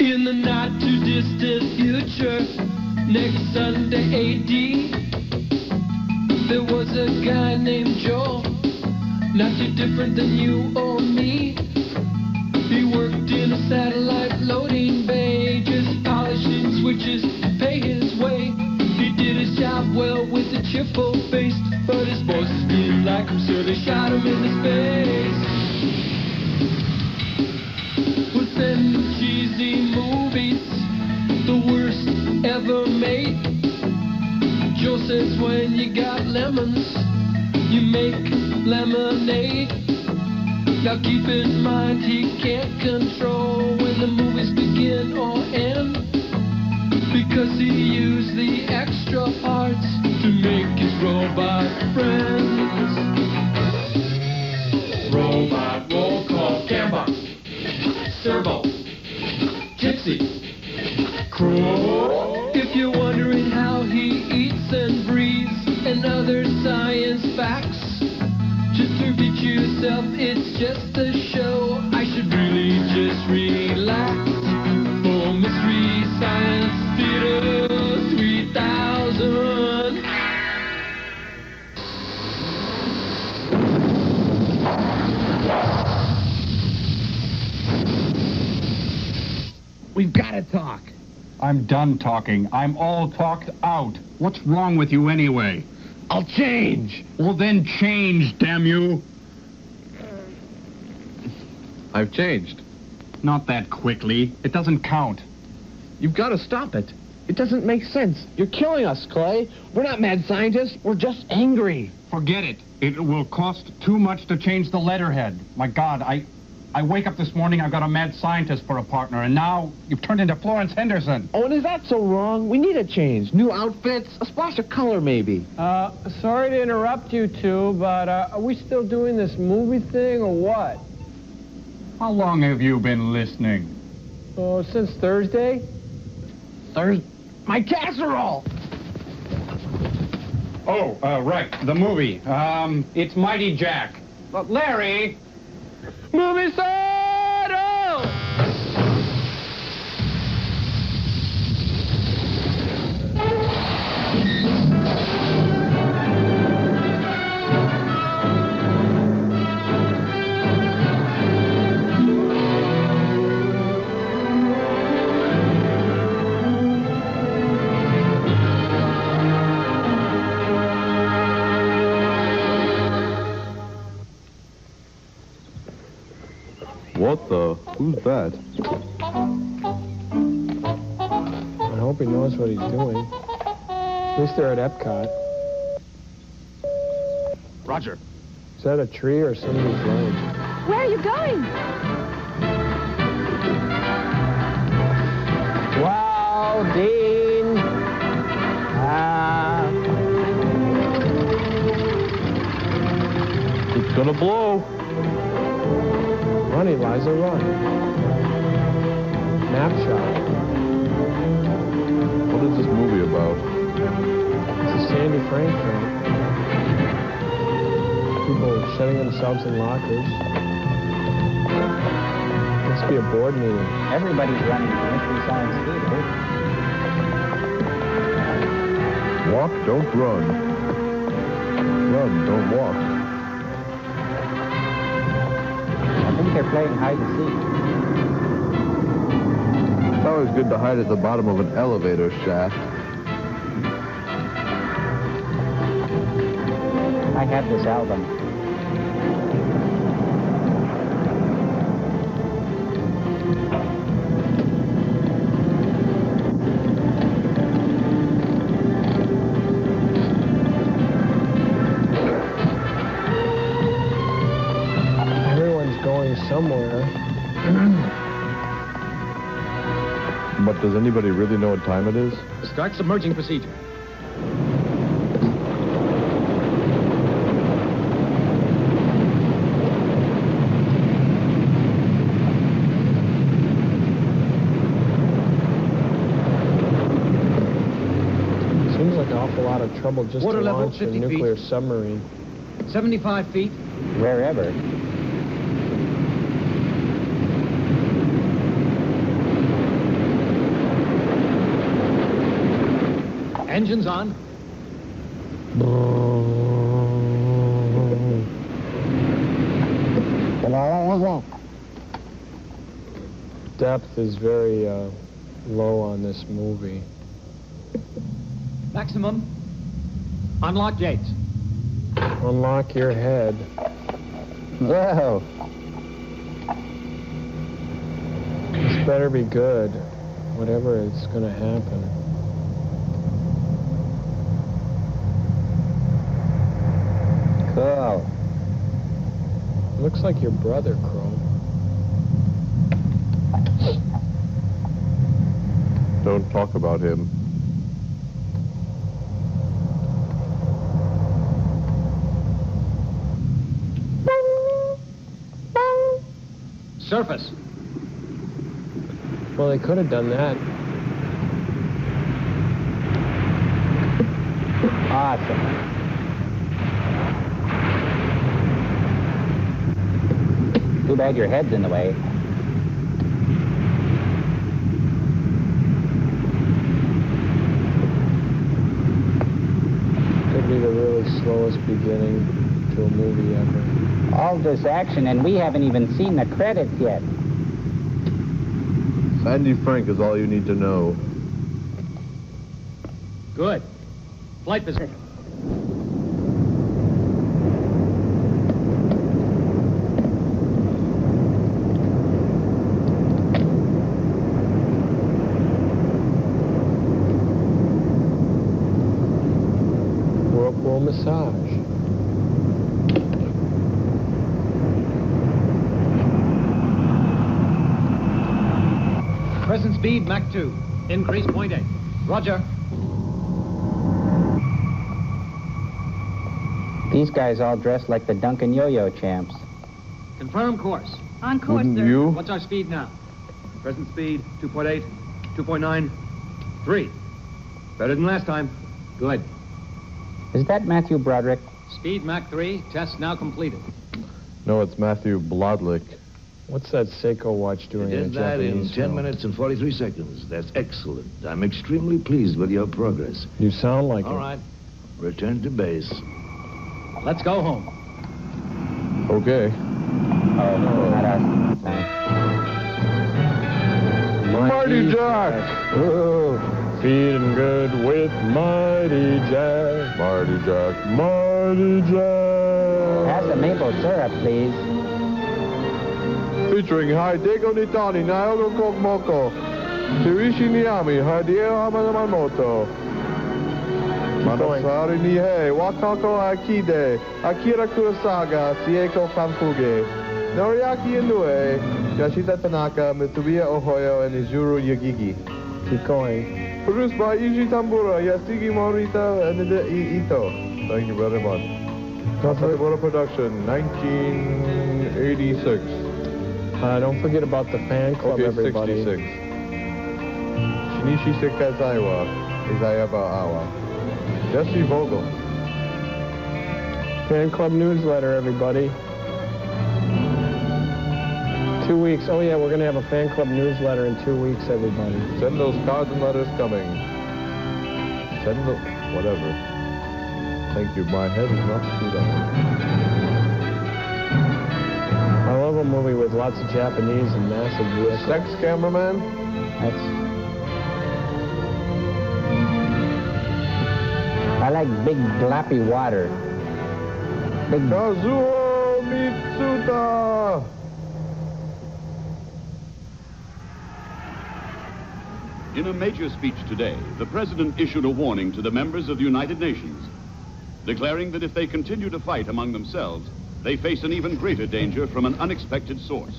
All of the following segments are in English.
In the not-too-distant future, next Sunday AD, there was a guy named Joel, not too different than you or me. He worked in a satellite loading bay, just polishing switches to pay his way. He did his job well with a cheerful face, but his bosses didn't like him, so they shot him into space. With them cheesy movies, the worst ever made. Joe says when you got lemons, you make lemonade. Now keep in mind he can't control when the movies begin or end, because he used the extra parts to make his robot friends. Robot roll call, Gamba, Servo, Gypsy, Crow. If you're wondering how he eats and breathes and other science facts, just repeat yourself, it's just a show. I should really just relax. For Mystery Science Theater 3000. We've got to talk. I'm done talking. I'm all talked out. What's wrong with you anyway? I'll change. Well, then change, damn you. I've changed. Not that quickly. It doesn't count. You've got to stop it. It doesn't make sense. You're killing us, Clay. We're not mad scientists. We're just angry. Forget it. It will cost too much to change the letterhead. My God, I wake up this morning, I've got a mad scientist for a partner, and now you've turned into Florence Henderson. Oh, and is that so wrong? We need a change. New outfits, a splash of color, maybe. Sorry to interrupt you two, but are we still doing this movie thing or what? How long have you been listening? Oh, since Thursday? My casserole! Oh, right, the movie. It's Mighty Jack. But Larry... Movie side out! What the? Who's that? I hope he knows what he's doing. At least they're at Epcot. Roger. Is that a tree or somebody's leg? Where are you going? Wow, Dean. It's gonna blow. Run, Eliza, run. Nap shot. What is this movie about? It's a Sandy Frank film. People shutting themselves in lockers. Must be a board meeting. Everybody's running the Mystery Science Theater. Walk, don't run. Run, don't walk. I think they're playing hide and seek. It's always good to hide at the bottom of an elevator shaft. I have this album. Somewhere. But does anybody really know what time it is? Start submerging procedure. Seems like an awful lot of trouble just Water to level, launch a 50 nuclear feet. submarine. 75 feet. Wherever. Engines on. Depth is very low on this movie. Maximum. Unlock gates. Unlock your head. Whoa. This better be good, whatever is going to happen. Cool. Looks like your brother, Crow. Don't talk about him. Surface. Well, they could have done that. Awesome. Too bad your head's in the way. Could be the really slowest beginning to a movie ever. All this action, and we haven't even seen the credits yet. Sandy Frank is all you need to know. Good. Flight position. Whirlpool massage. Present speed, Mach 2. Increase 0.8. Roger. These guys all dressed like the Duncan Yo-Yo champs. Confirm course. On course, Wouldn't sir. you? What's our speed now? Present speed, 2.8, 2.9, 3. Better than last time. Good. Is that Matthew Broderick? Speed Mach 3. Test now completed. No, it's Matthew Blodlick. What's that Seiko watch doing You in a did that in Japanese 10 film? minutes and 43 seconds. That's excellent. I'm extremely pleased with your progress. You sound like All it. right. Return to base. Let's go home. Okay. Oh, not us. Mighty Jack! Ooh, feeling good with Mighty Jack. Marty Jack, Marty Jack! Pass the maple syrup, please. Featuring Hideko Nitani, Naoto Kokmoko, Shirishi Niyami, Hideo Hamanamoto, Manasari Nihei, Wakako Akide, Akira Kurosaga, Sieko Kanfuge, Noriaki Inoue, Yashita Tanaka, Mitsubiya Ohoyo, and Izuru Yagigi. Keep going. Produced by Iji Tambura, Yasugi Morita, and Ito. Thank you very much. Katsubara Production, 1986. Don't forget about the fan club, Okay, everybody. 66. Shinichi Sekazaiwa, Izayaba Awa. Jesse Vogel. Fan club newsletter, everybody. 2 weeks. Oh, yeah, we're going to have a fan club newsletter in 2 weeks, everybody. Send those cards and letters coming. Send the... whatever. Thank you. My head is not screwed up. I love a movie with lots of Japanese and massive vehicles. Sex cameraman? I like big gloppy water. Big. Kazuo Mitsuda! In a major speech today, the president issued a warning to the members of the United Nations, declaring that if they continue to fight among themselves, they face an even greater danger from an unexpected source.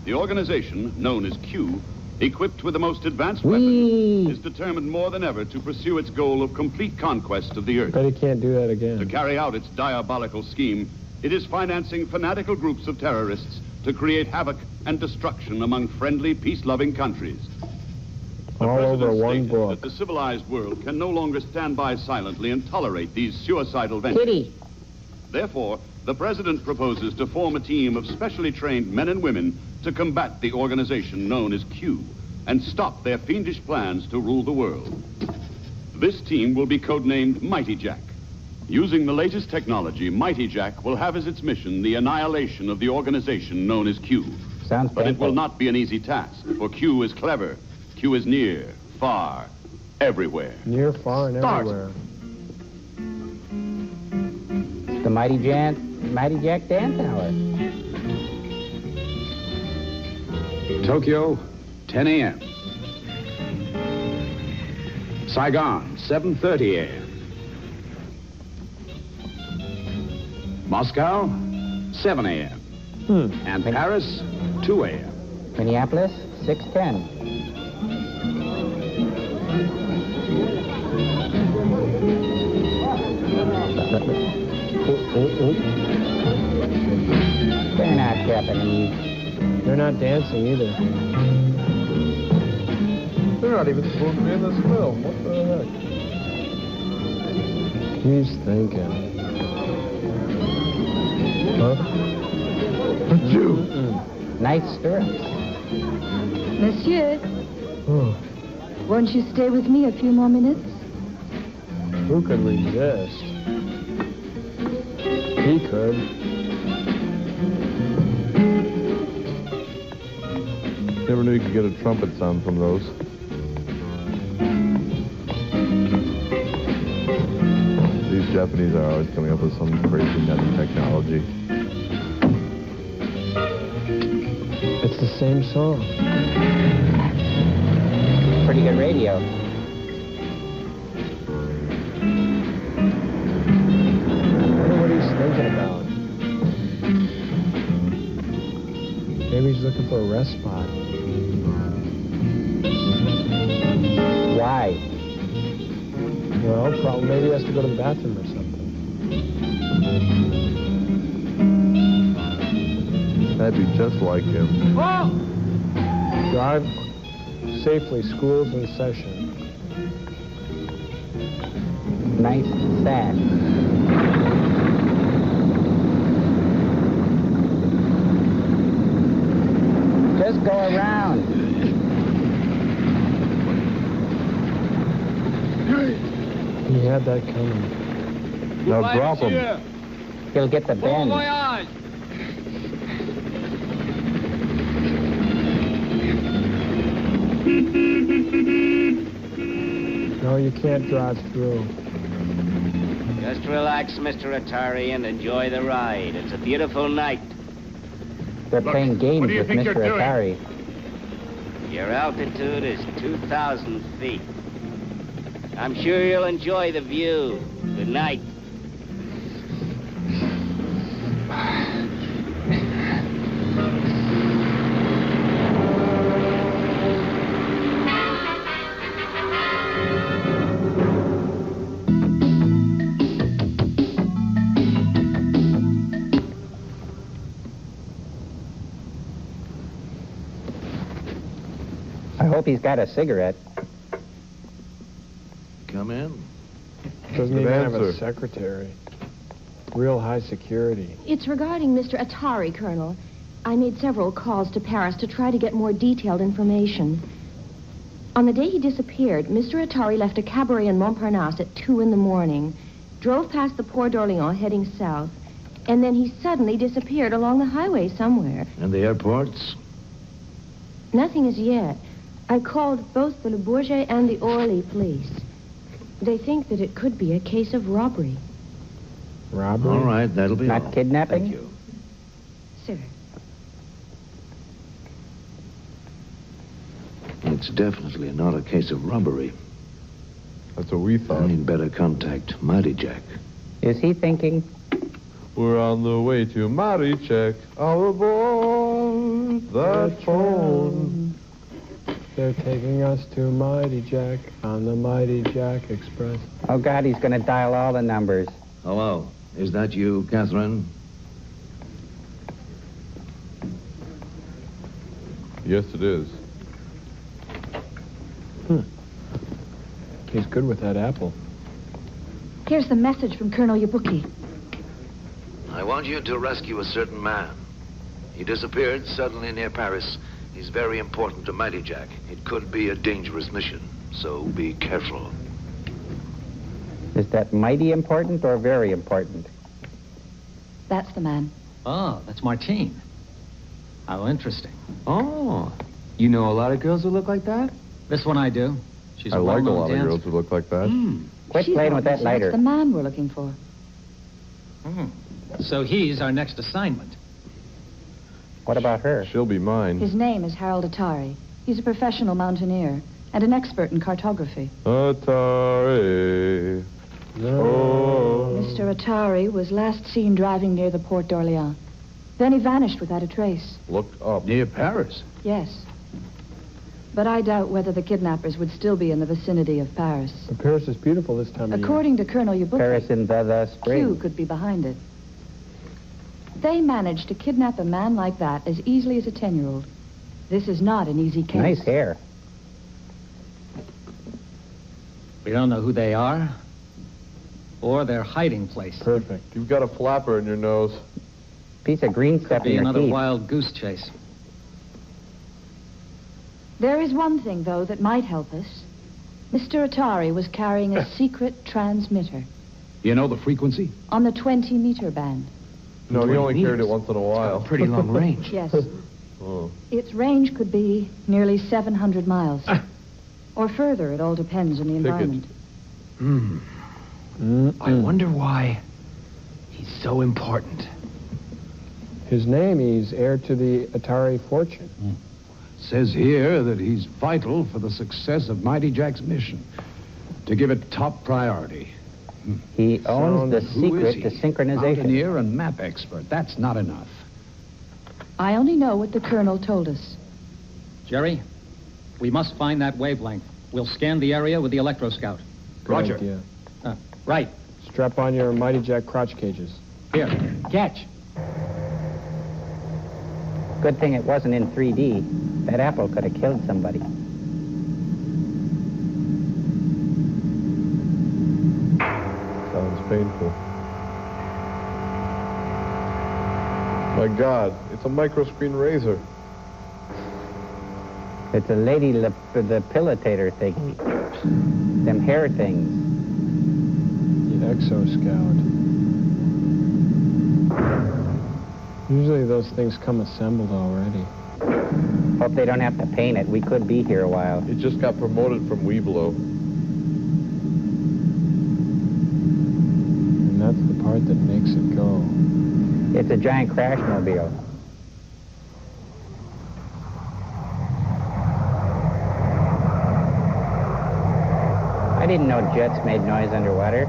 The organization, known as Q, equipped with the most advanced weapons, is determined more than ever to pursue its goal of complete conquest of the Earth. Bet he can't do that again. To carry out its diabolical scheme, it is financing fanatical groups of terrorists to create havoc and destruction among friendly, peace-loving countries. The All over president one stated book. that the civilized world can no longer stand by silently and tolerate these suicidal ventures. Kitty. Therefore, the president proposes to form a team of specially trained men and women to combat the organization known as Q and stop their fiendish plans to rule the world. This team will be codenamed Mighty Jack. Using the latest technology, Mighty Jack will have as its mission the annihilation of the organization known as Q. Sounds But it painful. will not be an easy task, for Q is clever. Q is near, far, everywhere. Near, far, and Start. everywhere. It's the Mighty Jack Dance Hour. Tokyo, 10 a.m. Saigon, 7:30 a.m. Moscow, 7 a.m. And Paris, 2 a.m. Minneapolis, 6:10. They're not Japanese. They're not dancing either. They're not even supposed to be in this film. What the heck? He's thinking. Huh? Nice stirrups. Monsieur, Oh, won't you stay with me a few more minutes? who could resist? He could. Never knew you could get a trumpet sound from those. These Japanese are always coming up with some crazy nutty technology. It's the same song. Pretty good radio. I wonder what he's thinking about. Maybe he's looking for a rest spot. Why? Well, probably maybe he has to go to the bathroom or something. That'd be just like him. Drive safely. School's in session. Nice sack. Just go around. He had that coming. Now drop him. He'll get the bend. No, you can't drive through. Just relax, Mr. Atari, and enjoy the ride. It's a beautiful night. They're playing games what do you with think Mr. you're doing? Atari. Your altitude is 2,000 feet. I'm sure you'll enjoy the view. Good night. I hope he's got a cigarette. Come in. Doesn't Good even have a answer. secretary. Real high security. It's regarding Mr. Atari, Colonel. I made several calls to Paris to try to get more detailed information. On the day he disappeared, Mr. Atari left a cabaret in Montparnasse at 2 in the morning, drove past the Port d'Orléans heading south, and then he suddenly disappeared along the highway somewhere. And the airports? Nothing as yet. I called both the Le Bourget and the Orly police. They think that it could be a case of robbery. Robbery? All right, that'll be Not all. kidnapping? Thank you. Sir. It's definitely not a case of robbery. That's what we I thought. need better contact Mighty Jack. Is he thinking? We're on the way to Mighty Jack. All aboard that phone. They're taking us to Mighty Jack on the Mighty Jack Express. Oh, God, he's going to dial all the numbers. Hello. Is that you, Catherine? Yes, it is. He's good with that apple. Here's the message from Colonel Yabuki. I want you to rescue a certain man. He disappeared suddenly near Paris. He's very important to Mighty Jack. It could be a dangerous mission, so be careful. Is that mighty important or very important? That's the man. Oh, that's Martine. How interesting. Oh, you know a lot of girls who look like that? This one I do. She's I a like a well-known lot of dancer. girls who look like that. Quit playing with that lighter. That's the man we're looking for. So he's our next assignment. What about her? She'll be mine. His name is Harold Atari. He's a professional mountaineer and an expert in cartography. Atari. Oh. Mr. Atari was last seen driving near the Port d'Orléans. Then he vanished without a trace. Look up. Near Paris? Yes. But I doubt whether the kidnappers would still be in the vicinity of Paris. But Paris is beautiful this time of year. According to Colonel Yabuki, Paris in the spring. Q could be behind it. They managed to kidnap a man like that as easily as a 10-year-old. This is not an easy case. Nice hair. We don't know who they are or their hiding place. Perfect. You've got a flapper in your nose. Piece of green stuff Could in be your another teeth. wild goose chase. There is one thing, though, that might help us. Mr. Atari was carrying a secret transmitter You know the frequency? on the 20-meter band. No, he only carried it once in a while. Pretty long range. Yes. Oh. Its range could be nearly 700 miles. Or further, it all depends on the environment. I wonder why he's so important. His name, he's heir to the Atari fortune. Says here that he's vital for the success of Mighty Jack's mission. To give it top priority. He owns the Who is secret he? to synchronization. Mountaineer and map expert. That's not enough. I only know what the colonel told us. Jerry, we must find that wavelength. We'll scan the area with the electro scout. Good Roger. idea. Right. Strap on your Mighty Jack crotch cages. Here, catch. Good thing it wasn't in 3D. That apple could have killed somebody. Sounds painful. My God, it's a microscreen razor. It's a lady the pilotator thingy. Them hair things. The Exo-Scout. Usually those things come assembled already. Hope they don't have to paint it. We could be here a while. It just got promoted from Weeblo. And that's the part that makes it go. It's a giant crash mobile. I didn't know jets made noise underwater.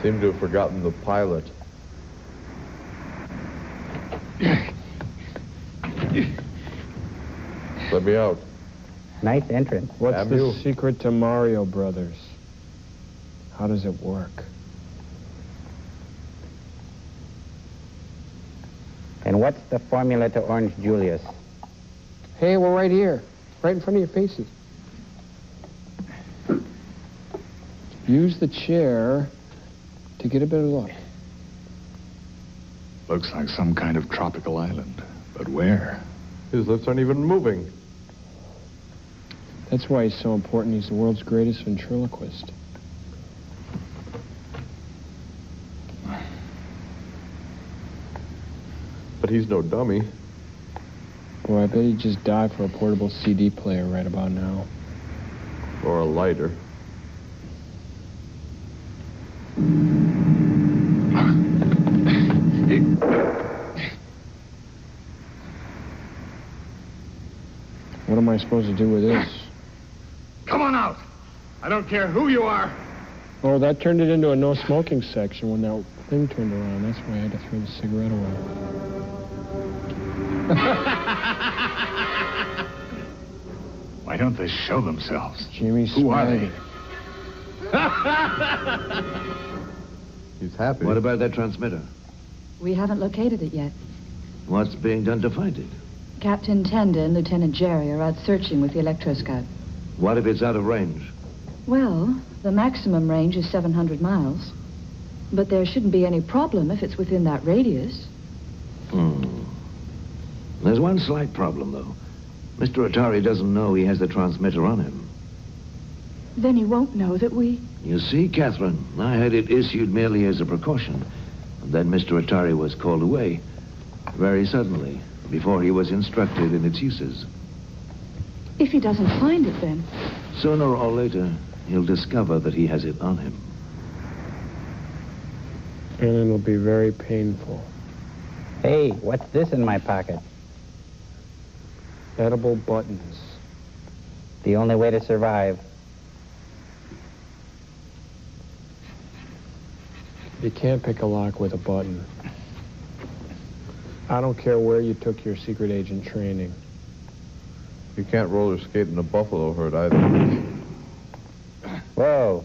Seem to have forgotten the pilot. Let me out. Nice entrance. What's Damn the you. secret to Mario Brothers? How does it work? And what's the formula to Orange Julius? Hey, we're right here. Right in front of your faces. Use the chair to get a better look. Looks like some kind of tropical island. But where? His lips aren't even moving. That's why he's so important. He's the world's greatest ventriloquist. But he's no dummy. Boy, I bet he'd just die for a portable CD player right about now. Or a lighter. What am I supposed to do with this? Come on out! I don't care who you are. Oh, that turned it into a no smoking section when that thing turned around. That's why I had to throw the cigarette away. Why don't they show themselves? Jimmy Who are they? He's happy. What about that transmitter? We haven't located it yet. What's being done to find it? Captain Tenda and Lieutenant Jerry are out searching with the electro scout. What if it's out of range? Well, the maximum range is 700 miles. But there shouldn't be any problem if it's within that radius. There's one slight problem, though. Mr. Atari doesn't know he has the transmitter on him. Then he won't know that we... You see, Catherine, I had it issued merely as a precaution. And then Mr. Atari was called away, very suddenly, before he was instructed in its uses. If he doesn't find it, then... Sooner or later, he'll discover that he has it on him. And it'll be very painful. Hey, what's this in my pocket? Edible buttons. The only way to survive. You can't pick a lock with a button. I don't care where you took your secret agent training. You can't roller skate in a buffalo herd either. Whoa.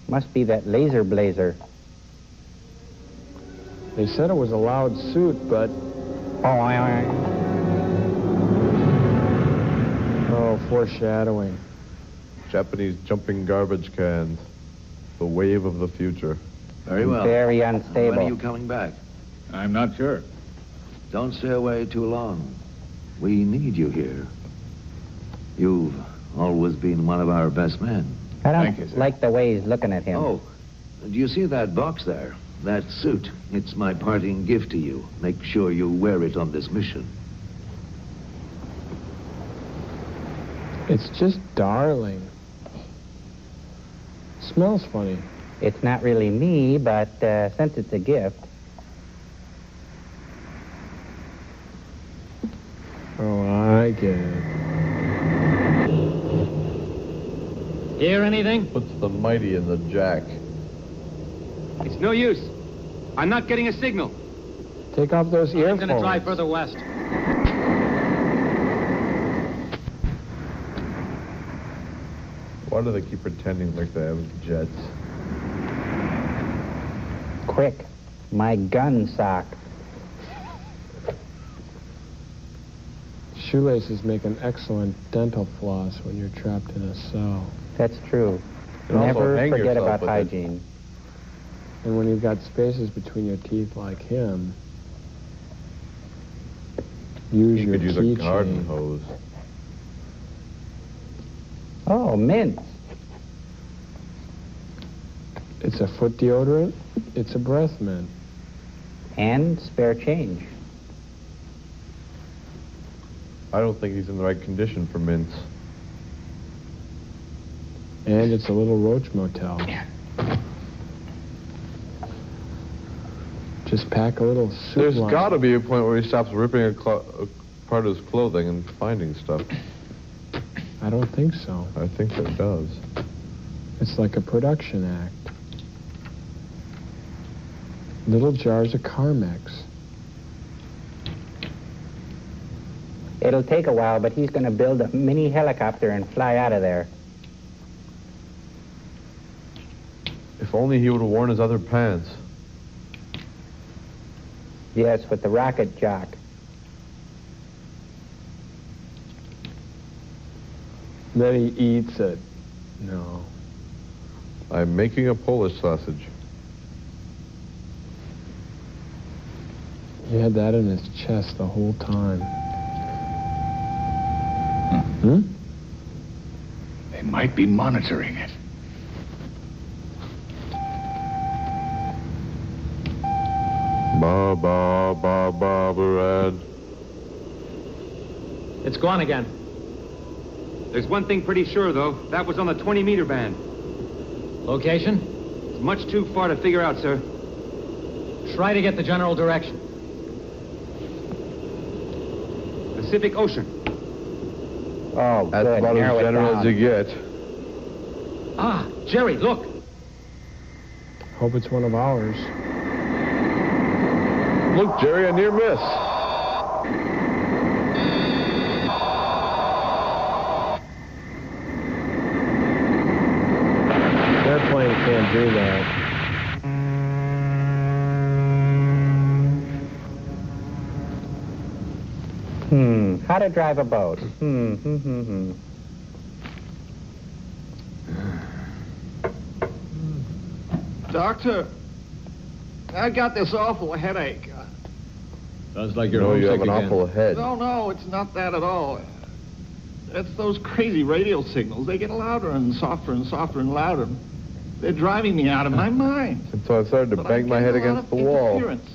Must be that laser blazer. They said it was a loud suit, but... Oh, foreshadowing. Japanese jumping garbage cans. The wave of the future. Very well. Very unstable. When are you coming back? I'm not sure. Don't stay away too long. We need you here. You've always been one of our best men. I don't like the way he's looking at him. Oh, do you see that box there? That suit. It's my parting gift to you. Make sure you wear it on this mission. It's just darling. Smells funny. It's not really me, but since it's a gift... Oh, I get it. Hear anything? Puts the mighty in the jack. It's no use. I'm not getting a signal. Take off those earphones. I'm going to drive further west. Why do they keep pretending like they have jets? Quick, my gun sock. Shoelaces make an excellent dental floss when you're trapped in a cell. That's true. Never forget about hygiene. And when you've got spaces between your teeth like him, use you your could use a garden hose. Oh, mint. It's a foot deodorant. It's a breath mint. And spare change. I don't think he's in the right condition for mints. And it's a little roach motel. Just pack a little soup. There's got to be a point where he stops ripping a part of his clothing and finding stuff. I don't think so. I think there does. It's like a production act. Little jars of Carmex. It'll take a while, but he's going to build a mini helicopter and fly out of there. If only he would have worn his other pants. Yes, with the rocket jock. Then he eats it. No. I'm making a Polish sausage. He had that in his chest the whole time. Hmm? They might be monitoring it. Ba ba ba ba Brad. It's gone again. There's one thing pretty sure, though. That was on the 20-meter band. Location? It's much too far to figure out, sir. Try to get the general direction. Pacific Ocean. Oh, that's good. about Narrow as general it as you get. Ah, Jerry, look. Hope it's one of ours. Look, Jerry, a near miss. Airplane can't do that. How to drive a boat. Doctor, I got this awful headache. Sounds like you're No, you have homesick an again. awful head. No, it's not that at all. It's those crazy radio signals. They get louder and softer and softer and louder. They're driving me out of my mind. And so I started to But bang I'm my head getting a lot against of the wall. interference.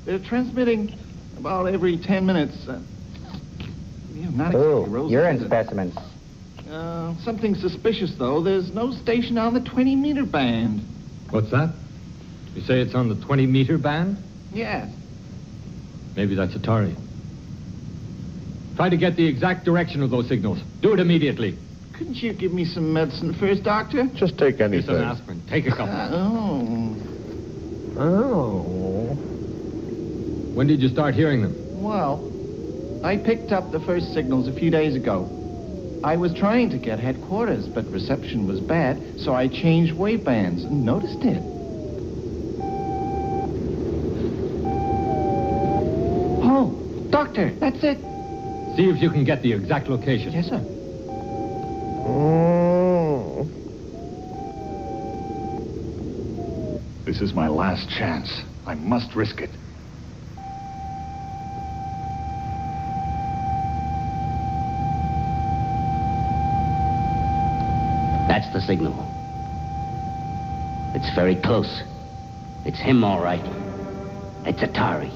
They're transmitting about every 10 minutes. Not Ooh, exactly roses, urine is it? specimens. Something suspicious, though. There's no station on the 20-meter band. What's that? You say it's on the 20-meter band? Yes. Maybe that's Atari. Try to get the exact direction of those signals. Do it immediately. Couldn't you give me some medicine first, Doctor? Just take Here's anything. an aspirin. Take a couple. Oh. When did you start hearing them? Well, I picked up the first signals a few days ago. I was trying to get headquarters, but reception was bad, so I changed wavebands and noticed it. Oh, Doctor, that's it. See if you can get the exact location. Yes, sir. Oh. This is my last chance. I must risk it. That's the signal. It's very close. It's him, all right. It's Atari.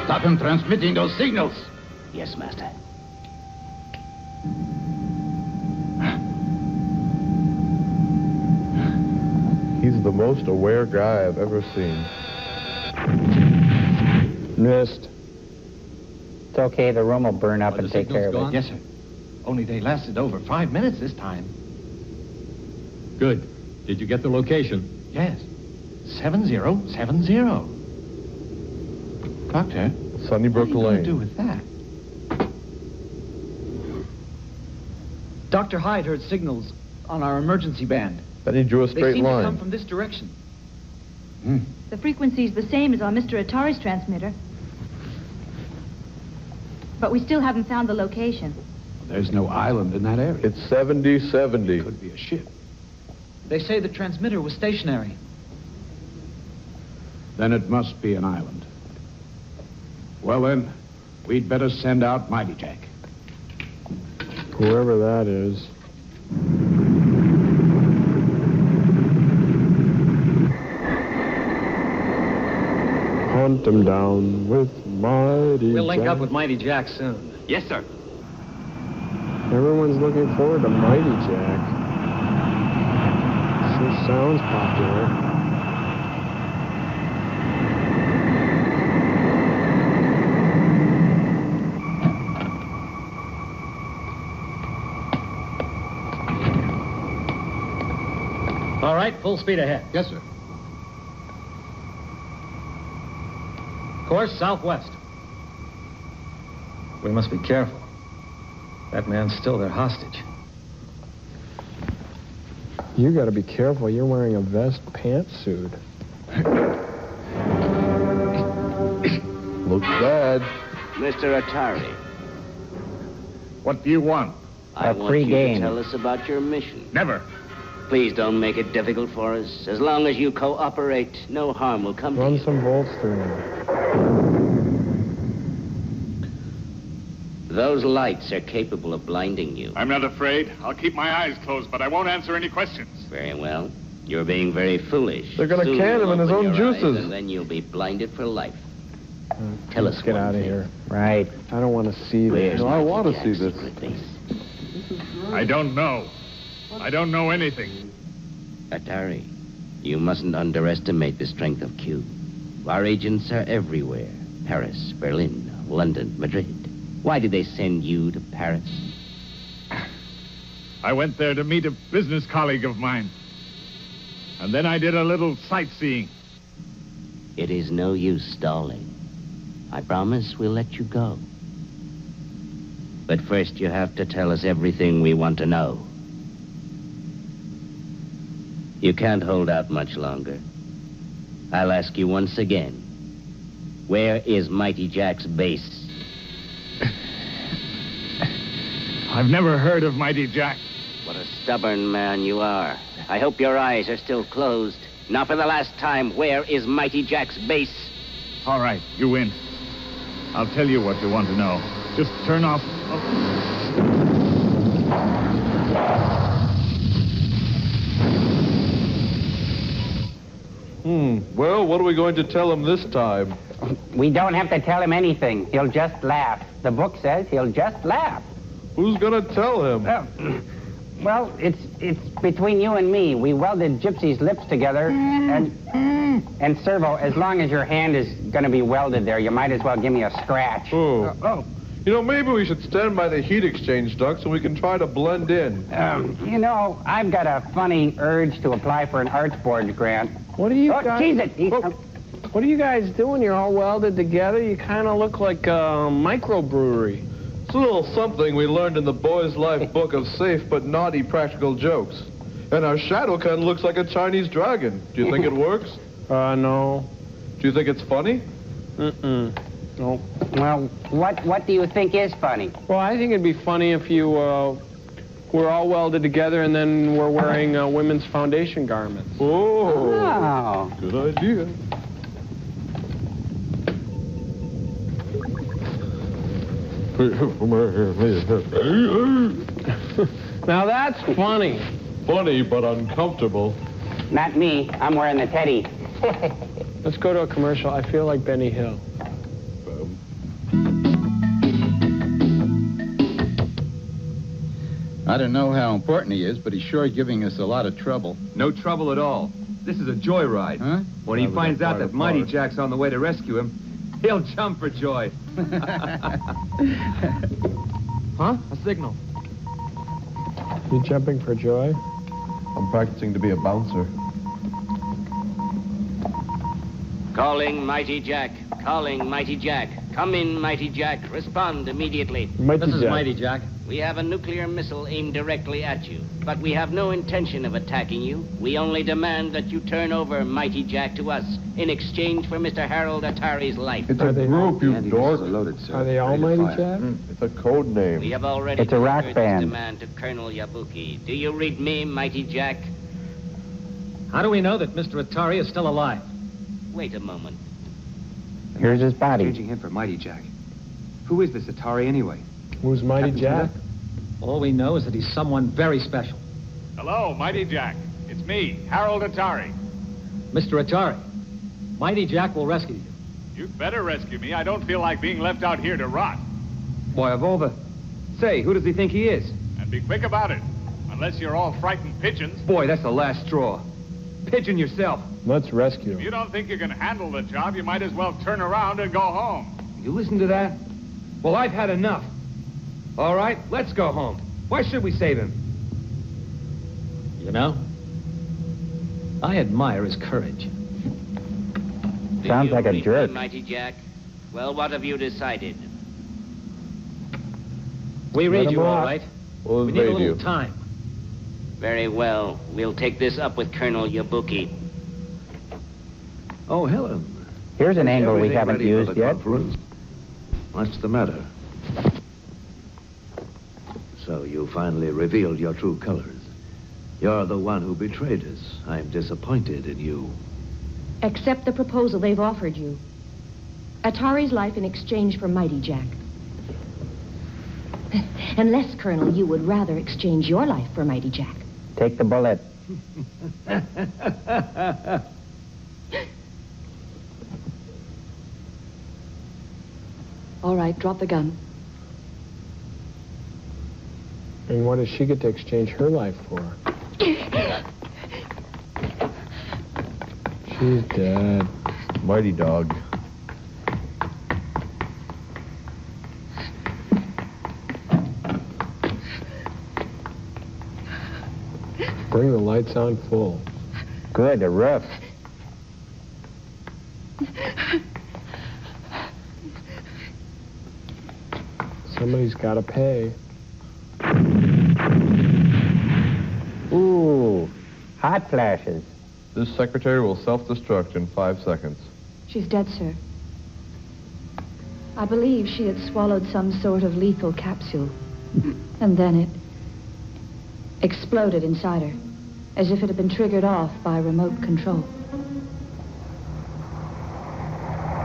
Stop him transmitting those signals. Yes, Master. He's the most aware guy I've ever seen. Missed. It's okay, the room will burn up and take care of it. Yes, sir. Only they lasted over 5 minutes this time. Good. Did you get the location? Yes. 7070. Doctor, Sunnybrook what are you going to Lane. do with that? Dr. Hyde heard signals on our emergency band. Then he drew a They straight seem to line. come from this direction. The frequency's the same as on Mr. Atari's transmitter. But we still haven't found the location. There's no island in that area. It's 7070. Could be a ship. They say the transmitter was stationary. Then it must be an island. Well, then, we'd better send out Mighty Jack. Whoever that is. Hunt him down with Mighty We'll link Jack. up with Mighty Jack soon. Yes, sir. Everyone's looking forward to Mighty Jack. Sure sounds popular. All right, full speed ahead. Yes, sir. Course southwest. We must be careful. That man's still their hostage. You gotta be careful. You're wearing a vest pantsuit. Looks bad. Mr. Atari, What do you want? I A want free you game. to tell us about your mission. Never. Please don't make it difficult for us. As long as you cooperate, no harm will come to Run you. some bolts through him. Those lights are capable of blinding you. I'm not afraid. I'll keep my eyes closed, but I won't answer any questions. Very well. You're being very foolish. They're gonna Soon can you'll him in his open own your eyes, juices. and then you'll be blinded for life. Tell Let's us get one out of thing. here. Right. I don't want to see Where's this. No, I Mighty wanna Jack's see this. secret base? I don't know. I don't know anything. Atari, you mustn't underestimate the strength of Q. Our agents are everywhere. Paris, Berlin, London, Madrid. Why did they send you to Paris? I went there to meet a business colleague of mine. And then I did a little sightseeing. It is no use stalling. I promise we'll let you go. But first you have to tell us everything we want to know. You can't hold out much longer. I'll ask you once again. Where is Mighty Jack's base? I've never heard of Mighty Jack. What a stubborn man you are. I hope your eyes are still closed. Now, for the last time, where is Mighty Jack's base? All right, you win. I'll tell you what you want to know. Just turn off... Well, what are we going to tell him this time? We don't have to tell him anything. He'll just laugh. The book says he'll just laugh. Who's going to tell him? Well, it's between you and me. We welded Gypsy's lips together, and Servo, as long as your hand is going to be welded there, you might as well give me a scratch. Oh. You know, maybe we should stand by the heat exchange duct so we can try to blend in. You know, I've got a funny urge to apply for an arts board grant. What are you guys... Tease it. What are you guys doing? You're all welded together. You kind of look like a microbrewery. It's a little something we learned in the Boy's Life book of safe but naughty practical jokes. And our shadow kind of looks like a Chinese dragon. Do you think it works? No. Do you think it's funny? No. Well, what do you think is funny? Well, I think it'd be funny if you were all welded together and then we're wearing women's foundation garments. Oh. Good idea. Now that's funny. Funny, but uncomfortable. Not me. I'm wearing the teddy. Let's go to a commercial. I feel like Benny Hill. I don't know how important he is, but he's sure giving us a lot of trouble. No trouble at all. This is a joyride. Huh? When he finds out that Mighty Jack's on the way to rescue him, he'll jump for joy. Huh? A signal. You jumping for joy? I'm practicing to be a bouncer. Calling Mighty Jack. Calling Mighty Jack. Come in, Mighty Jack. Respond immediately. This is Mighty Jack. We have a nuclear missile aimed directly at you, but we have no intention of attacking you. We only demand that you turn over Mighty Jack to us in exchange for Mr. Harold Atari's life. It's a group, you dork. Are they all Mighty Jack? It's a code name. We have already It's a rock delivered band. this demand to Colonel Yabuki. Do you read me, Mighty Jack? How do we know that Mr. Atari is still alive? Wait a moment. Here's his body. Changing him for Mighty Jack. Who is this Atari anyway? Who's Mighty Jack? All we know is that he's someone very special. Hello, Mighty Jack. It's me, Harold Atari. Mr. Atari, Mighty Jack will rescue you. You'd better rescue me. I don't feel like being left out here to rot. Boy, of all the... Say, who does he think he is? And be quick about it. Unless you're all frightened pigeons. Boy, that's the last straw. Pigeon yourself. Let's rescue If him. you don't think you can handle the job, you might as well turn around and go home. You listen to that? Well, I've had enough. All right, let's go home. Why should we save him? You know, I admire his courage. Sounds like a read jerk. me, Mighty Jack? Well, what have you decided? We Let read him you all rock. right. We'll We need a invade little you. time. Very well. We'll take this up with Colonel Yabuki. Oh, Helen. Here's an angle we Everything haven't ready for used the yet. conference? What's the matter? So you finally revealed your true colors. You're the one who betrayed us. I'm disappointed in you. Accept the proposal they've offered you. Atari's life in exchange for Mighty Jack. Unless, Colonel, you would rather exchange your life for Mighty Jack. Take the bullet. All right, drop the gun. And what does she get to exchange her life for? She's dead. Mighty dog. Bring the lights on full. Good, the roof. Somebody's got to pay. Ooh, hot flashes. This secretary will self-destruct in 5 seconds. She's dead, sir. I believe she had swallowed some sort of lethal capsule. And then it exploded inside her. as if it had been triggered off by remote control.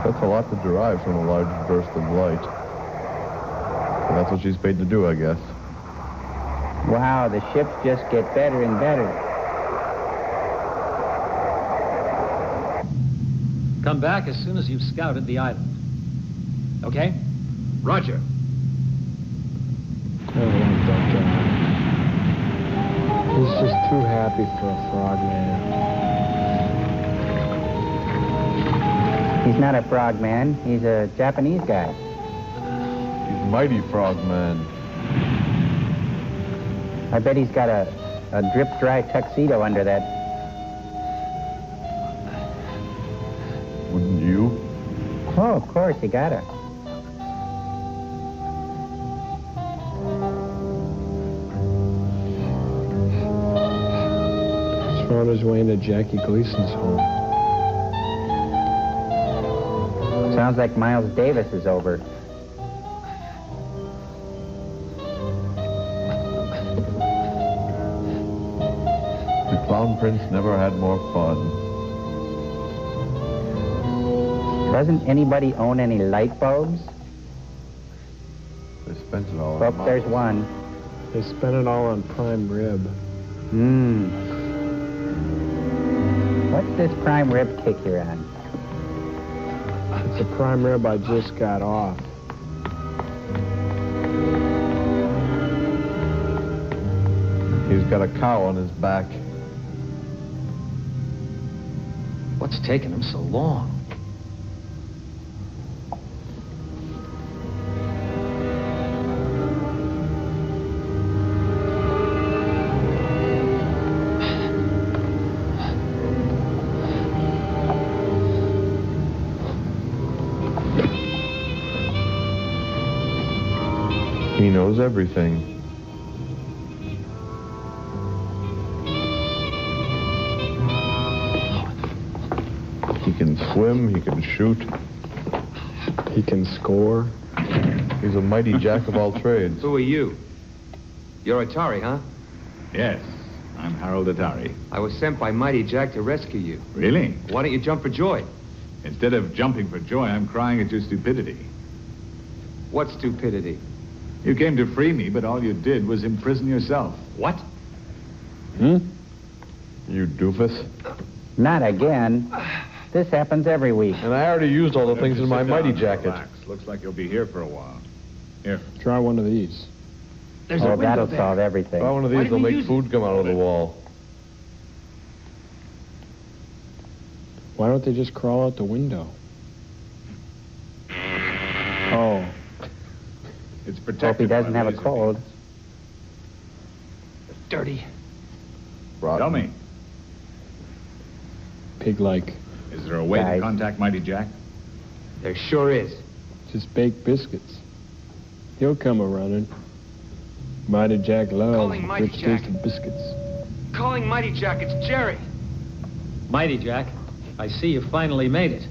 That's a lot to derive from a large burst of light. And that's what she's paid to do, I guess. Wow, the ships just get better and better. Come back as soon as you've scouted the island. Okay? Roger. He's just too happy for a frogman. He's not a frogman. He's a Japanese guy. He's Mighty Frogman. I bet he's got a drip-dry tuxedo under that. Wouldn't you? Oh, of course, you gotta. He's on his way into Jackie Gleason's home. Sounds like Miles Davis is over. The Clown Prince never had more fun. Doesn't anybody own any light bulbs? They spent it all. Oh, there's one. They spent it all on prime rib. What's this prime rib kick you're on? It's a prime rib I just got off. He's got a cow on his back. What's taking him so long? He knows everything. He can swim, he can shoot. He can score. He's a mighty jack of all trades. Who are you? You're Atari, huh? Yes, I'm Harold Atari. I was sent by Mighty Jack to rescue you. Really? Why don't you jump for joy? Instead of jumping for joy, I'm crying at your stupidity. What stupidity? You came to free me, but all you did was imprison yourself. What? You doofus. Not again. This happens every week. And I already used all the things in my Sit mighty down, jacket. relax. Looks like you'll be here for a while. Here. Try one of these. There's a window that'll there. Solve everything. Try one of these, they'll make food come out of the wall. Why don't they just crawl out the window? Oh. It's protected. Hope he doesn't have a cold. Dirty. Tell me, Pig-like. is there a way to contact Mighty Jack? There sure is. Just baked biscuits. He'll come a-running. Mighty Jack loves Calling Mighty rich Jack. tasted biscuits. Calling Mighty Jack, it's Jerry. Mighty Jack, I see you finally made it.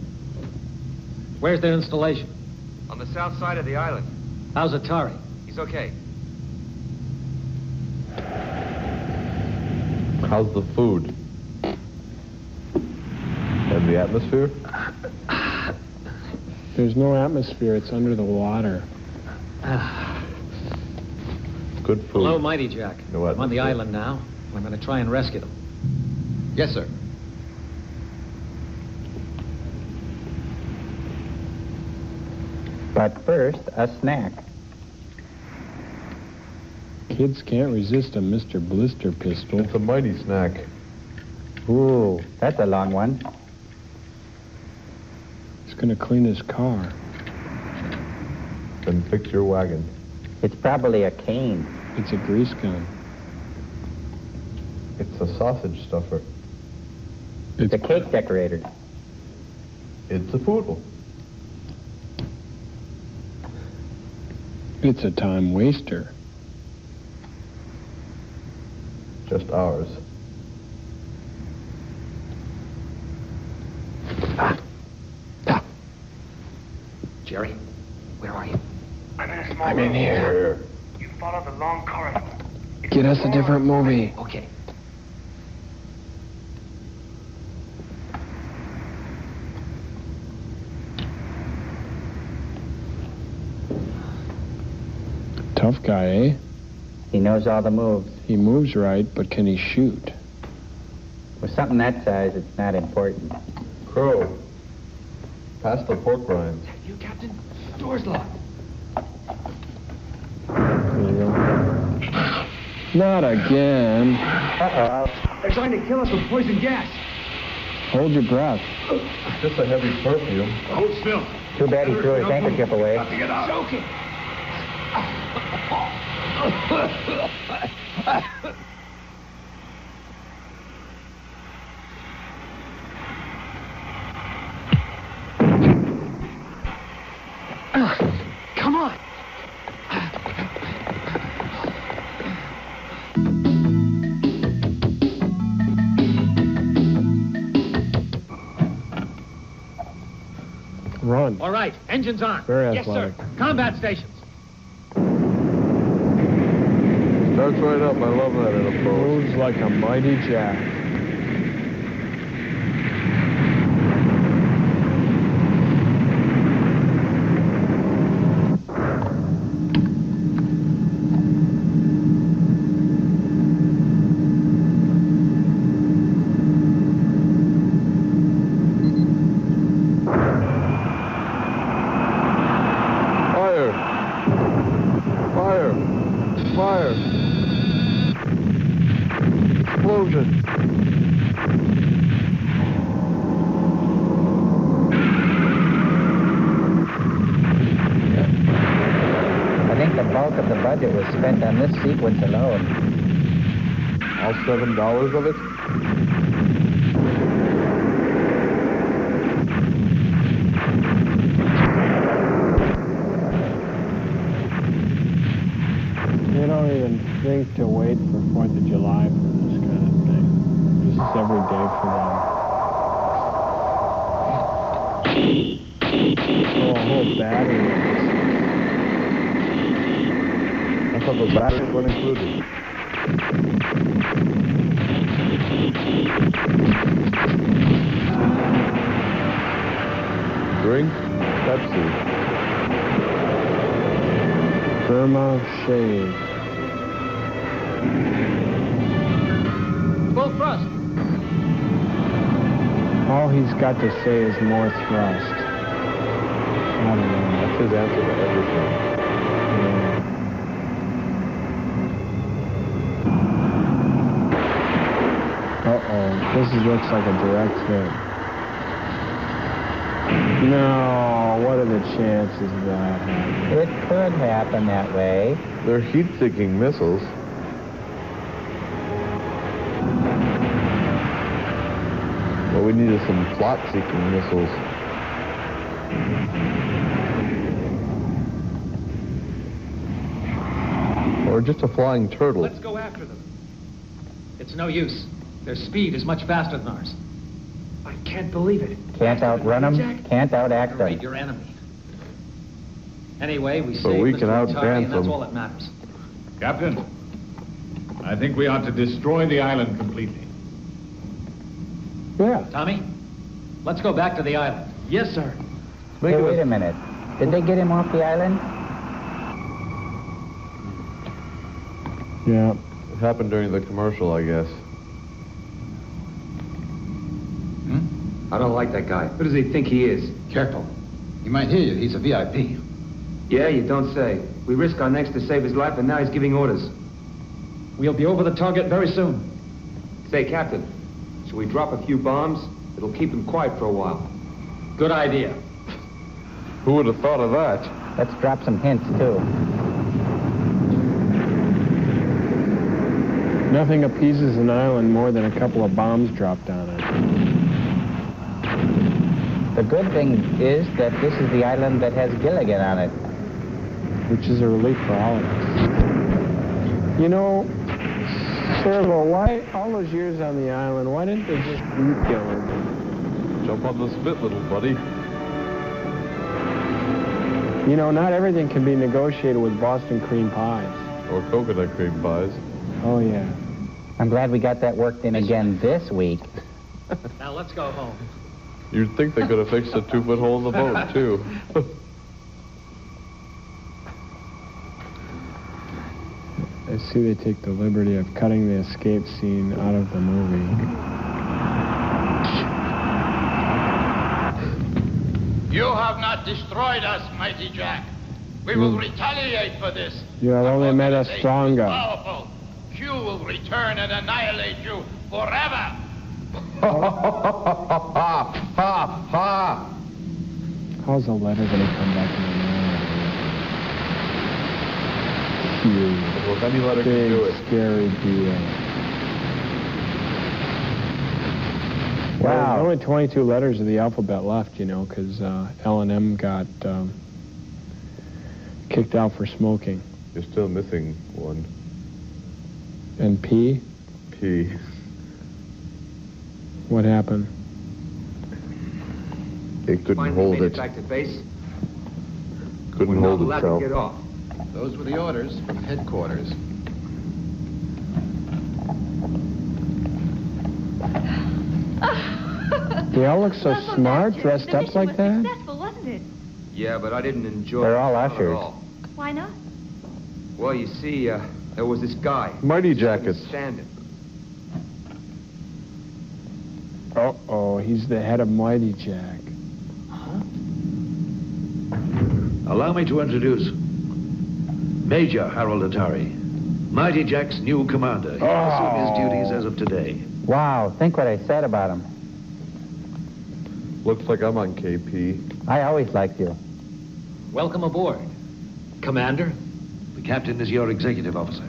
Where's their installation? On the south side of the island. How's Atari? He's okay. How's the food? And the atmosphere? There's no atmosphere. It's under the water. Good food. Hello, Mighty Jack. No I'm on the atmosphere. island now. I'm going to try and rescue them. Yes, sir. But first, a snack. Kids can't resist a Mr. Blister pistol. It's a mighty snack. Ooh, that's a long one. He's going to clean his car. Then fix your wagon. It's probably a cane. It's a grease gun. It's a sausage stuffer. It's a cake decorator. It's a poodle. It's a time waster. Just ours. Jerry, where are you? I'm in a small I'm in here. You follow the long corridor. Get us a different movie. Okay. Tough guy, eh? He knows all the moves. He moves right, but can he shoot? With something that size, it's not important. Crow, pass the pork rinds. You, Captain? Door's locked. There you go. Not again. Uh-oh. They're trying to kill us with poison gas. Hold your breath. Just a heavy perfume. Hold still. Too bad he threw his handkerchief away. Got to get out. Choking. Come on. Run. All right, engines on. Very yes, athletic. sir. Combat stations. Starts right up. I love that in a boat. Moves like a mighty jack. Fire! Explosion! I think the bulk of the budget was spent on this sequence alone. All $7 of it? They don't even think to wait for 4th of July for this kind of thing. Just every day for them. Oh, a whole battery. I thought the batteries weren't included. Drink Pepsi. Burma shave. Full thrust. All he's got to say is more thrust. I don't know. That's his answer to everything. Uh-oh. This looks like a direct hit. No, what are the chances of that happening? It could happen that way. They're heat-seeking missiles. What we need is some plot-seeking missiles. Or just a flying turtle. Let's go after them. It's no use. Their speed is much faster than ours. I can't believe it. Can't outrun them, can't outact You're right, them. your enemy. Anyway, we But saved we Mr. can Atari, outdance and that's them. all that matters. Captain, I think we ought to destroy the island completely. Yeah. Tommy, let's go back to the island. Yes, sir. Hey, wait a minute. Did they get him off the island? Yeah. It happened during the commercial, I guess. I don't like that guy. Who does he think he is? Careful. He might hear you. He's a VIP. Yeah, you don't say. We risk our necks to save his life, and now he's giving orders. We'll be over the target very soon. Say, Captain, should we drop a few bombs? It'll keep him quiet for a while. Good idea. Who would have thought of that? Let's drop some hints, too. Nothing appeases an island more than a couple of bombs dropped on it. The good thing is that this is the island that has Gilligan on it. Which is a relief for all of us. You know, Servo, why, all those years on the island, why didn't they just eat Gilligan? Jump on the spit, little buddy. You know, not everything can be negotiated with Boston cream pies. Or coconut cream pies. Oh, yeah. I'm glad we got that worked in again this week. Now let's go home. You'd think they could have fixed a 2-foot hole in the boat, too. see they take the liberty of cutting the escape scene out of the movie. You have not destroyed us, Mighty Jack. We will retaliate for this. You have only made us stronger. Powerful. Q will return and annihilate you forever. How's the letter going to come back in the mail? Well, if any letter can do it. Scary deal. Wow. Well, there's only 22 letters of the alphabet left, you know, because L and M got kicked out for smoking. You're still missing one. And P? P. What happened? It couldn't Finally hold made it. back to base. Couldn't hold We're not allowed itself. to get off. Those were the orders from headquarters. They all look so smart, dressed up like that. Successful, wasn't it? Yeah, but I didn't enjoy They're it. all Not at ushers. all. Why not? Well, you see, there was this guy. Mighty Just couldn't Jackets. stand it. Uh-oh, he's the head of Mighty Jack. Allow me to introduce Major Harold Atari, Mighty Jack's new commander. He will assume his duties as of today. Wow, think what I said about him. Looks like I'm on KP. I always liked you. Welcome aboard, Commander. The captain is your executive officer.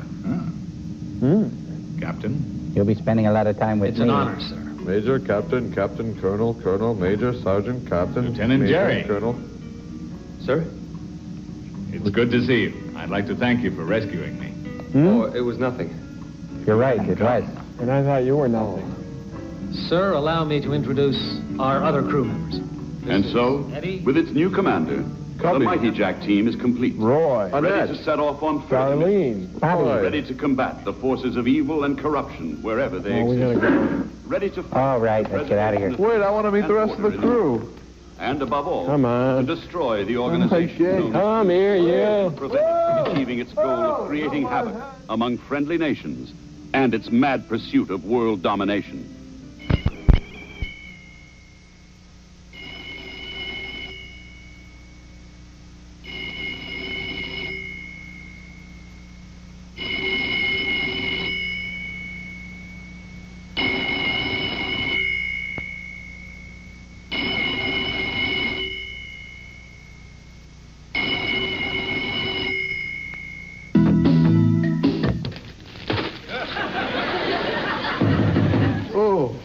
Captain? You'll be spending a lot of time with It's me. an honor, sir. Major, Captain, Captain, Colonel, Colonel, Major, Sergeant, Captain, Lieutenant Major, Jerry. Colonel. Sir? It's good to see you. I'd like to thank you for rescuing me. Oh, it was nothing. You're right, it was. And I thought you were nothing. Sir, allow me to introduce our other crew members. And so, with its new commander, the Mighty Jack team is complete. Roy. Ready to set off on further missions. Darlene. Ready to combat the forces of evil and corruption wherever they We exist. gotta go. Ready to fight. All right, let's get out of here. Wait, I want to meet the rest of the crew. And above all, Come on. to destroy the organization known as Come here, you. prevent it from achieving its goal of creating havoc among friendly nations and its mad pursuit of world domination. Oh.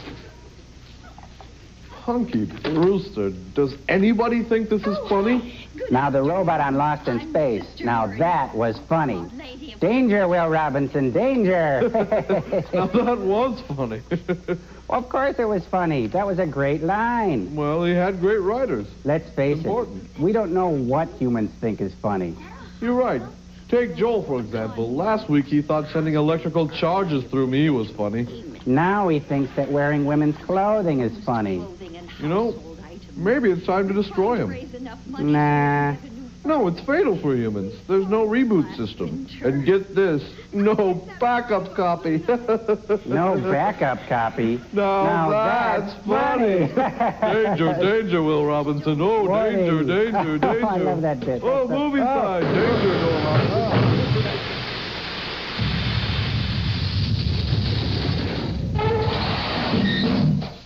Hunky Brewster, does anybody think this is funny? Now, the robot on Lost in Space. Now, that was funny. Danger, Will Robinson, danger. Now, that was funny. Of course it was funny. That was a great line. Well, he had great writers. Let's face it, we don't know what humans think is funny. You're right. Take Joel, for example. Last week, he thought sending electrical charges through me was funny. Now he thinks that wearing women's clothing is funny. You know, maybe it's time to destroy him. Nah. No, it's fatal for humans. There's no reboot system. And get this, no backup copy. No backup copy. Now that's funny. Danger, danger, Will Robinson. Oh, Funny. danger, danger, danger. I love that bit. Oh, movie side. Danger, Will Robinson.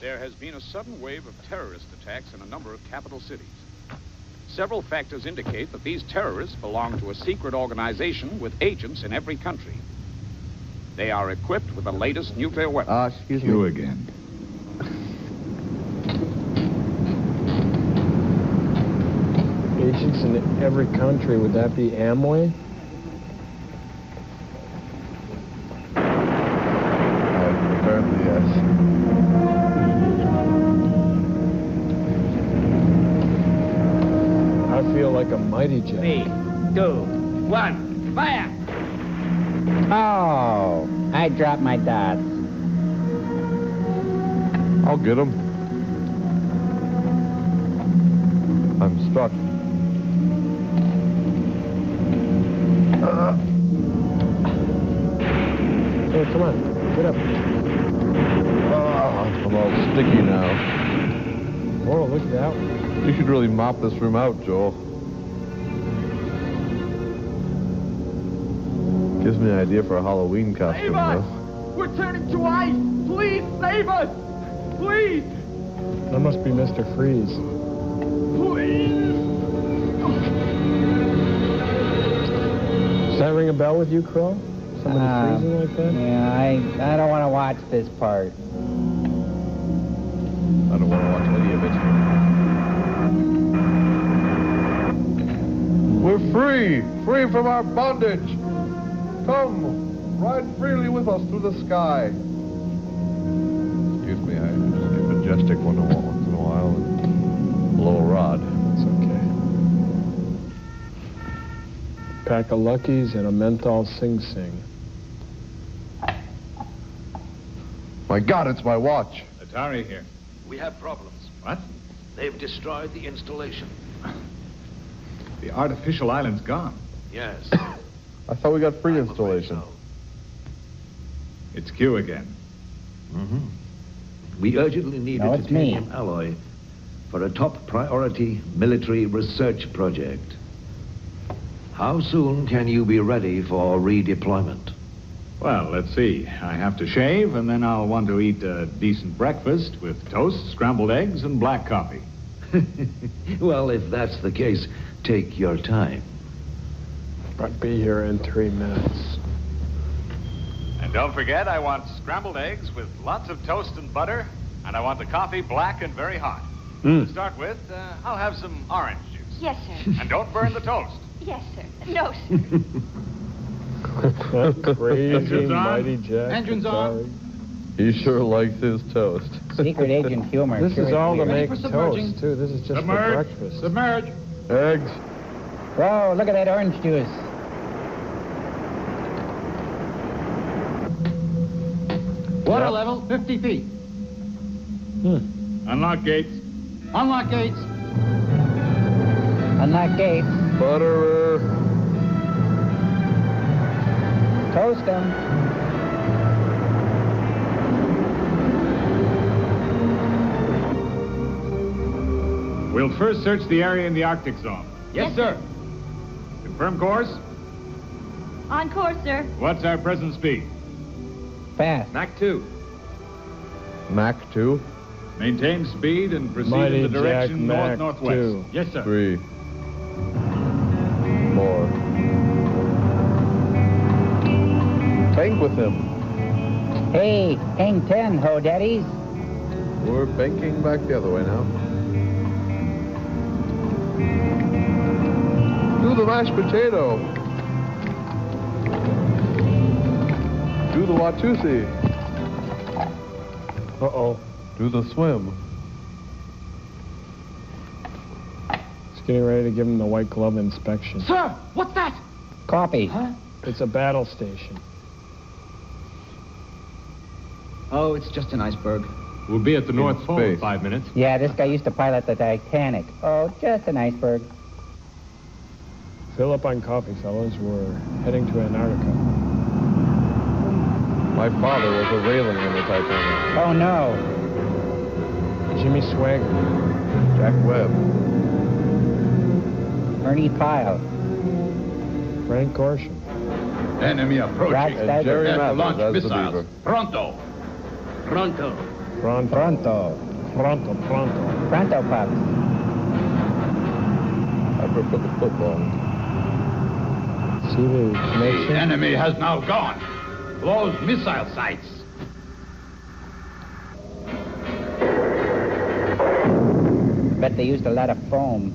There has been a sudden wave of terrorist attacks in a number of capital cities. Several factors indicate that these terrorists belong to a secret organization with agents in every country. They are equipped with the latest nuclear weapons. Excuse You again. Agents in every country. Would that be Amway? Apparently, yes. I feel like a Mighty Jack. 3, 2, 1, fire! Oh, I dropped my dots. I'll get him. I'm struck. Get up. Oh, I'm all sticky now. Oh, look at that one. You should really mop this room out, Joel. Gives me an idea for a Halloween costume, Save us! though. We're turning to ice! Please, save us! Please! That must be Mr. Freeze. Please! Does that ring a bell with you, Crow? Somebody freezing like that? Yeah, I don't want to watch this part. I don't want to watch any of it. We're free! Free from our bondage! Come, ride freely with us through the sky. Excuse me, I just get majestic once in a while and blow a rod. That's okay. Pack of Luckies and a menthol Sing Sing. My God, it's my watch. Atari here. We have problems. What? They've destroyed the installation. The artificial island's gone. Yes. I thought we got free installation. It's Q again. Mm-hmm. We urgently need a titanium alloy for a top priority military research project. How soon can you be ready for redeployment? Well, let's see. I have to shave, and then I'll want to eat a decent breakfast with toast, scrambled eggs, and black coffee. Well, if that's the case, take your time. I'd be here in 3 minutes. And don't forget, I want scrambled eggs with lots of toast and butter, and I want the coffee black and very hot. To start with, I'll have some orange juice. Yes, sir. And don't burn the toast. Yes, sir. No, sir. Crazy Engines on. Mighty Jack. Engines on. He sure likes his toast. Secret agent humor. This is all to make for toast, too. This is just for breakfast. Submerge. Eggs. Whoa, look at that orange juice. Water level, 50 feet. Unlock gates. Unlock gates. Unlock gates. Butterer. Toast them. We'll first search the area in the Arctic zone. Yes, sir. Confirm course. On course, sir. What's our present speed? Fast. Mach 2. Mach 2. Maintain speed and proceed Mighty in the direction Jack Mach north-northwest. 2. Yes, sir. 3. 4. Bank with him. Hey, hang 10, ho daddies. We're banking back the other way now. Do the mashed potato. Do the Watusi. Uh-oh. Do the swim. It's getting ready to give him the white glove inspection. Sir, what's that? Coffee. Huh? It's a battle station. Oh, it's just an iceberg. We'll be at the North Pole in space. 5 minutes. Yeah, this guy used to pilot the Titanic. Oh, just an iceberg. Fill up on coffee, fellas. We're heading to Antarctica. My father was a railing on the Titanic. Oh, no. Jimmy Swagger. Jack Webb. Ernie Pyle. Frank Gorsham. Enemy approaching. Right, Jerry Prepare to Mathers launch as the missiles. beaver. Pronto. Pronto. Pronto. Pronto. Pronto. Pronto. Pronto pups. I prefer the football. See the The connection? enemy has now gone. Close missile sites. Bet they used a lot of foam.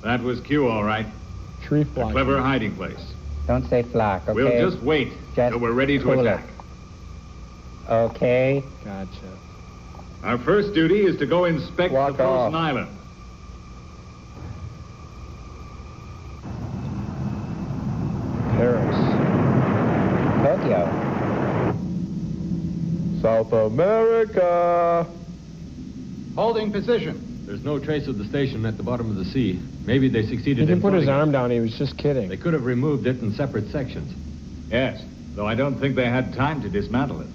That was Q, all right. Tree A flock. clever hiding place. Don't say flock, okay? We'll just wait till we're ready to cool attack. it. Okay. Gotcha. Our first duty is to go inspect Walk the frozen off. island. Paris. Tokyo. South America. Holding position. There's no trace of the station at the bottom of the sea. Maybe they succeeded He in didn't put his floating it. arm down. He was just kidding. They could have removed it in separate sections. Yes, though I don't think they had time to dismantle it.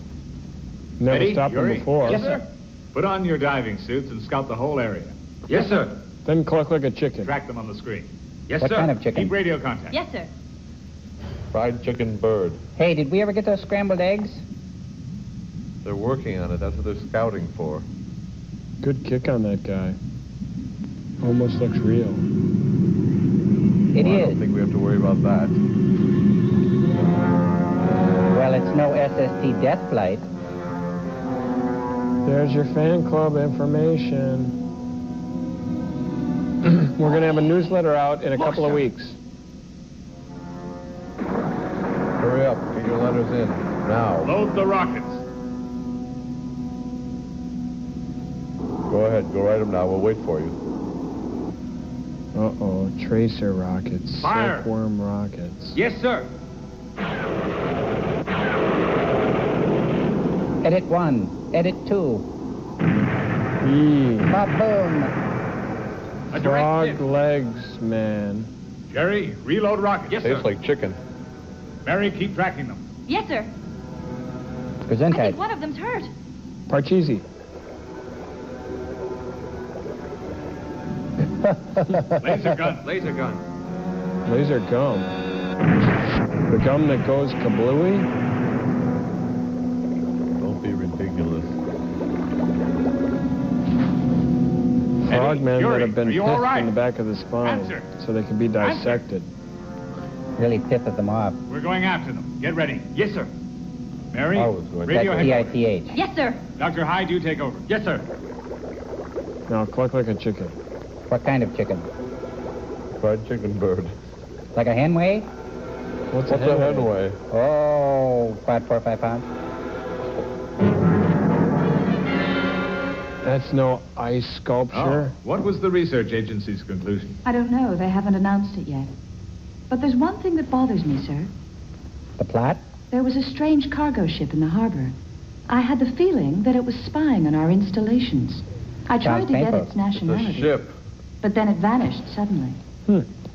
Never Eddie, stopped them Yuri? before. Yes, sir. Put on your diving suits and scout the whole area. Yes, sir. Then cluck like a chicken. Track them on the screen. Yes, What sir. kind of chicken? Keep radio contact. Yes, sir. Fried chicken bird. Hey, did we ever get those scrambled eggs? They're working on it. That's what they're scouting for. Good kick on that guy. Almost looks real. It I is. don't think we have to worry about that. Well, it's no SST death flight. There's your fan club information. We're going to have a newsletter out in a couple of weeks. Hurry up. Get your letters in. Now. Load the rockets. Go ahead. Go write them now. We'll wait for you. Uh-oh. Tracer rockets. Fire. Silkworm rockets. Yes, sir. Edit 1. Edit 2. Ba-boom. A direct Frog hit. legs, man. Jerry, reload rockets. Yes, Tastes sir. like chicken. Mary, keep tracking them. Yes, sir. I Gesundheit. think one of them's hurt. Parcheesi. Laser gun. Laser gun. Laser gum. The gum that goes kablooey? Don't be ridiculous. Frogmen Yuri, that have been are you pissed all right? in the back of the spine. Answer. So they can be dissected. Really pissed them off. We're going after them. Get ready. Yes, sir. Mary, Always going. radio That's headquarters. PITH. Yes, sir. Dr. Hyde, you take over. Yes, sir. Now cluck like a chicken. What kind of chicken? Fried chicken bird. Like a hen weigh? What's What's a hen weigh? Oh, about 4 or 5 pounds. That's no ice sculpture. Oh, what was the research agency's conclusion? I don't know. They haven't announced it yet. But there's one thing that bothers me, sir. The plot? There was a strange cargo ship in the harbor. I had the feeling that it was spying on our installations. I tried Sounds to get painful. its nationality. It's a ship. But then it vanished suddenly.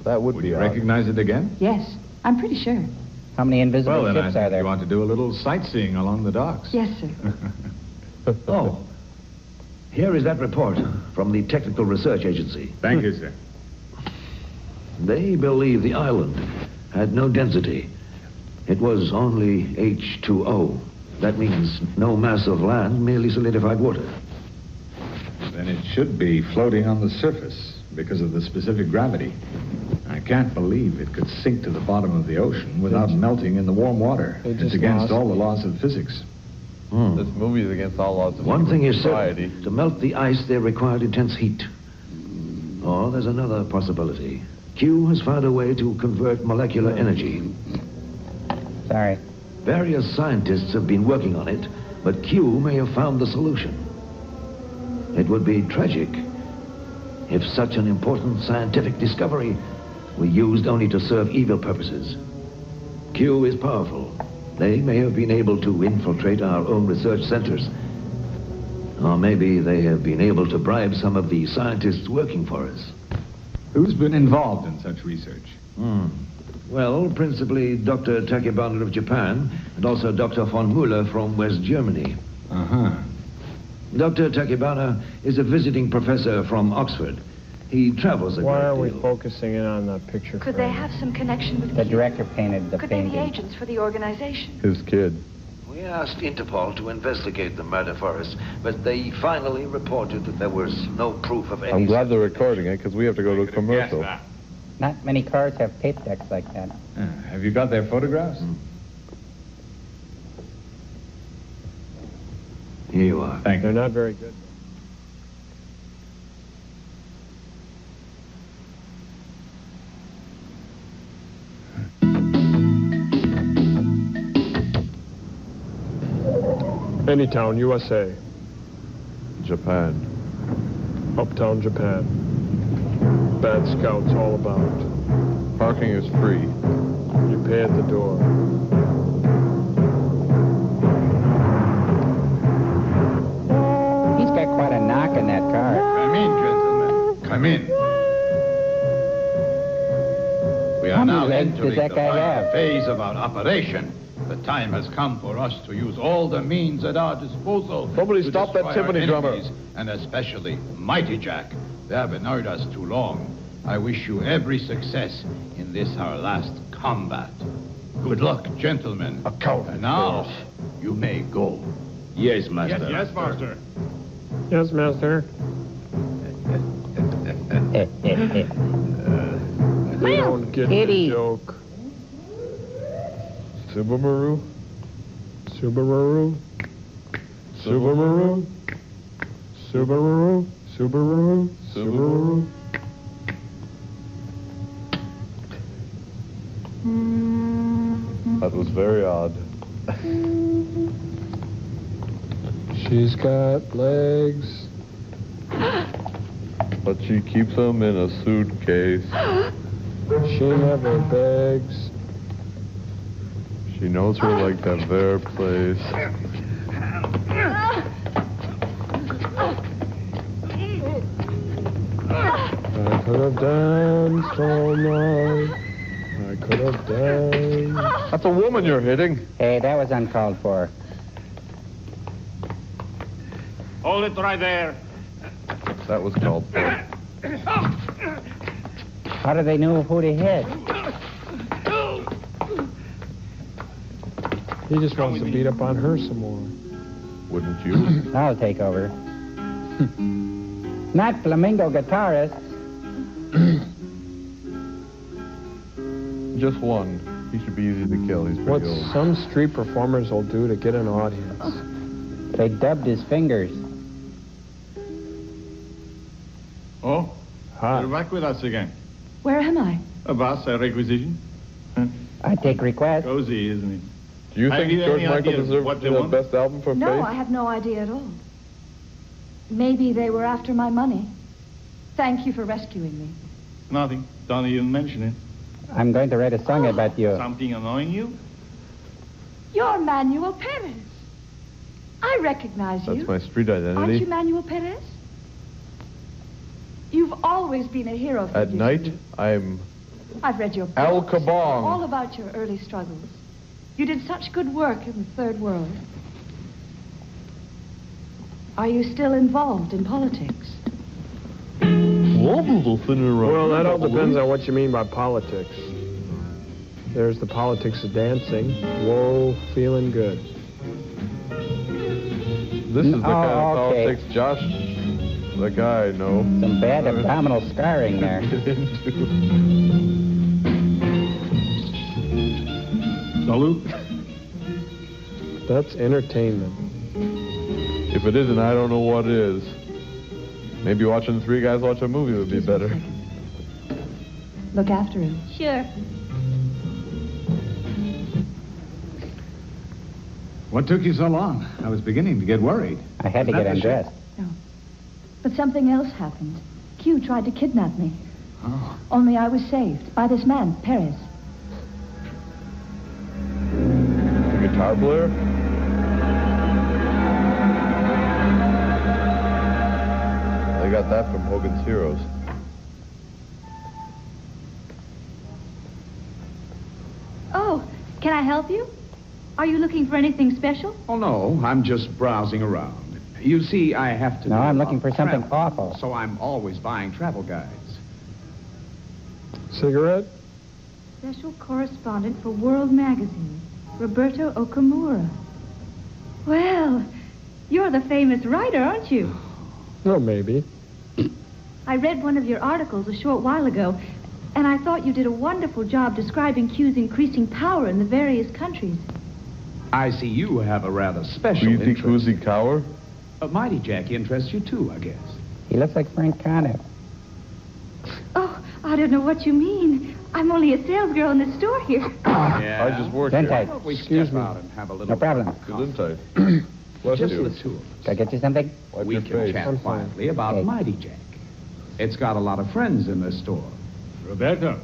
That would Would be you odd. recognize it again? Yes, I'm pretty sure. How many invisible Well, then I ships think are there? you want to do a little sightseeing along the docks. Yes, sir. Oh, here is that report from the Technical Research Agency. Thank you, sir. They believe the island had no density. It was only H2O. That means no mass of land, merely solidified water. Then it should be floating on the surface because of the specific gravity. I can't believe it could sink to the bottom of the ocean without melting in the warm water. They It's just against lost all the laws of physics. This movie is against all laws of One thing is society. certain. To melt the ice, they required intense heat. Or there's another possibility. Q has found a way to convert molecular energy. Sorry. Various scientists have been working on it, but Q may have found the solution. It would be tragic if such an important scientific discovery were used only to serve evil purposes. Q is powerful. They may have been able to infiltrate our own research centers. Or maybe they have been able to bribe some of the scientists working for us. Who's been involved in such research? Well, principally Dr. Takebana of Japan, and also Dr. von Müller from West Germany. Uh-huh. Dr. Takebana is a visiting professor from Oxford. He travels a Why great are we deal. focusing in on the picture Could frame? they have some connection with The Q? director painted the Could they be painting. agents for the organization? His kid. We asked Interpol to investigate the murder for us, but they finally reported that there was no proof of any... I'm glad they're recording it because we have to go to a commercial. Not many cars have tape decks like that. Have you got their photographs? Here you are. Thank They're you. not very good. Anytown, USA. Japan. Uptown, Japan. Bad scouts all about. Parking is free. You pay at the door. He's got quite a knock in that car. Come in, gentlemen. Come in. We How are many now legs does entering that the guy final have? phase of our operation. The time has come for us to use all the means at our disposal. Somebody to stop that destroy our timpani drummer. enemies, and especially Mighty Jack. They have annoyed us too long. I wish you every success in this our last combat. Good luck, gentlemen. A coward. And now, you may go. Yes, master. Yes, master. Yes, master. They don't get the joke. Subaru? Subaru? Subaru? Subaru? Subaru? Subaru? That was very odd. She's got legs. But she keeps them in a suitcase. She never begs. She knows her like that their place. I could have danced all night. I could have danced. That's a woman you're hitting. Hey, that was uncalled for. Hold it right there. That was called for. How do they know who to hit? He just wants to beat up on her some more. Wouldn't you? I'll take over. Not flamingo guitarists. Just one. He should be easy to kill. He's pretty What old. some street performers will do to get an audience. They dubbed his fingers. Oh, Hi. you're back with us again. Where am I? A boss, a requisition. I take requests. Cozy, isn't it? Do you Have think you George any Michael idea deserves what to they be the want? best album for No, Faith? I have no idea at all. Maybe they were after my money. Thank you for rescuing me. Nothing. Don't even mention it. I'm going to write a song about you. Something annoying you? You're Manuel Perez. I recognize you. That's my street identity. Aren't you Manuel Perez? You've always been a hero for At me. night, I'm I've read your books. Al Kabong. All about your early struggles. You did such good work in the third world. Are you still involved in politics? Well, that all depends on what you mean by politics. There's the politics of dancing. Whoa, feeling good. This is the kind of okay. politics Josh, the guy I know. Some bad abdominal scarring there. Salute. That's entertainment. If it isn't, I don't know what is. Maybe watching three guys watch a movie would be better. Look after him. Sure. What took you so long? I was beginning to get worried. I had to get undressed. No. But something else happened. Q tried to kidnap me. Oh. Only I was saved by this man, Perez. The guitar player? They got that from Hogan's Heroes. Oh, can I help you? Are you looking for anything special? Oh, no, I'm just browsing around. You see, I have to... No, do I'm a looking lot for of something travel, awful. So I'm always buying travel guides. Cigarette? Special correspondent for World Magazine, Roberto Okamura. Well, you're the famous writer, aren't you? Oh, maybe. I read one of your articles a short while ago, and I thought you did a wonderful job describing Q's increasing power in the various countries. I see you have a rather special Queasy interest. Koozie Cower? Mighty Jack interests you too, I guess. He looks like Frank Conniff. Oh, I don't know what you mean. I'm only a salesgirl in the store here. Yeah. I just work Then here. tight. Why don't we Excuse step me. out and have a little... No problem. Gesundheit. Bless Just you. the two of us. Can I get you something? Wipe We your can face. chat I'm fine. quietly about Okay. Mighty Jack. It's got a lot of friends in this store. Roberto,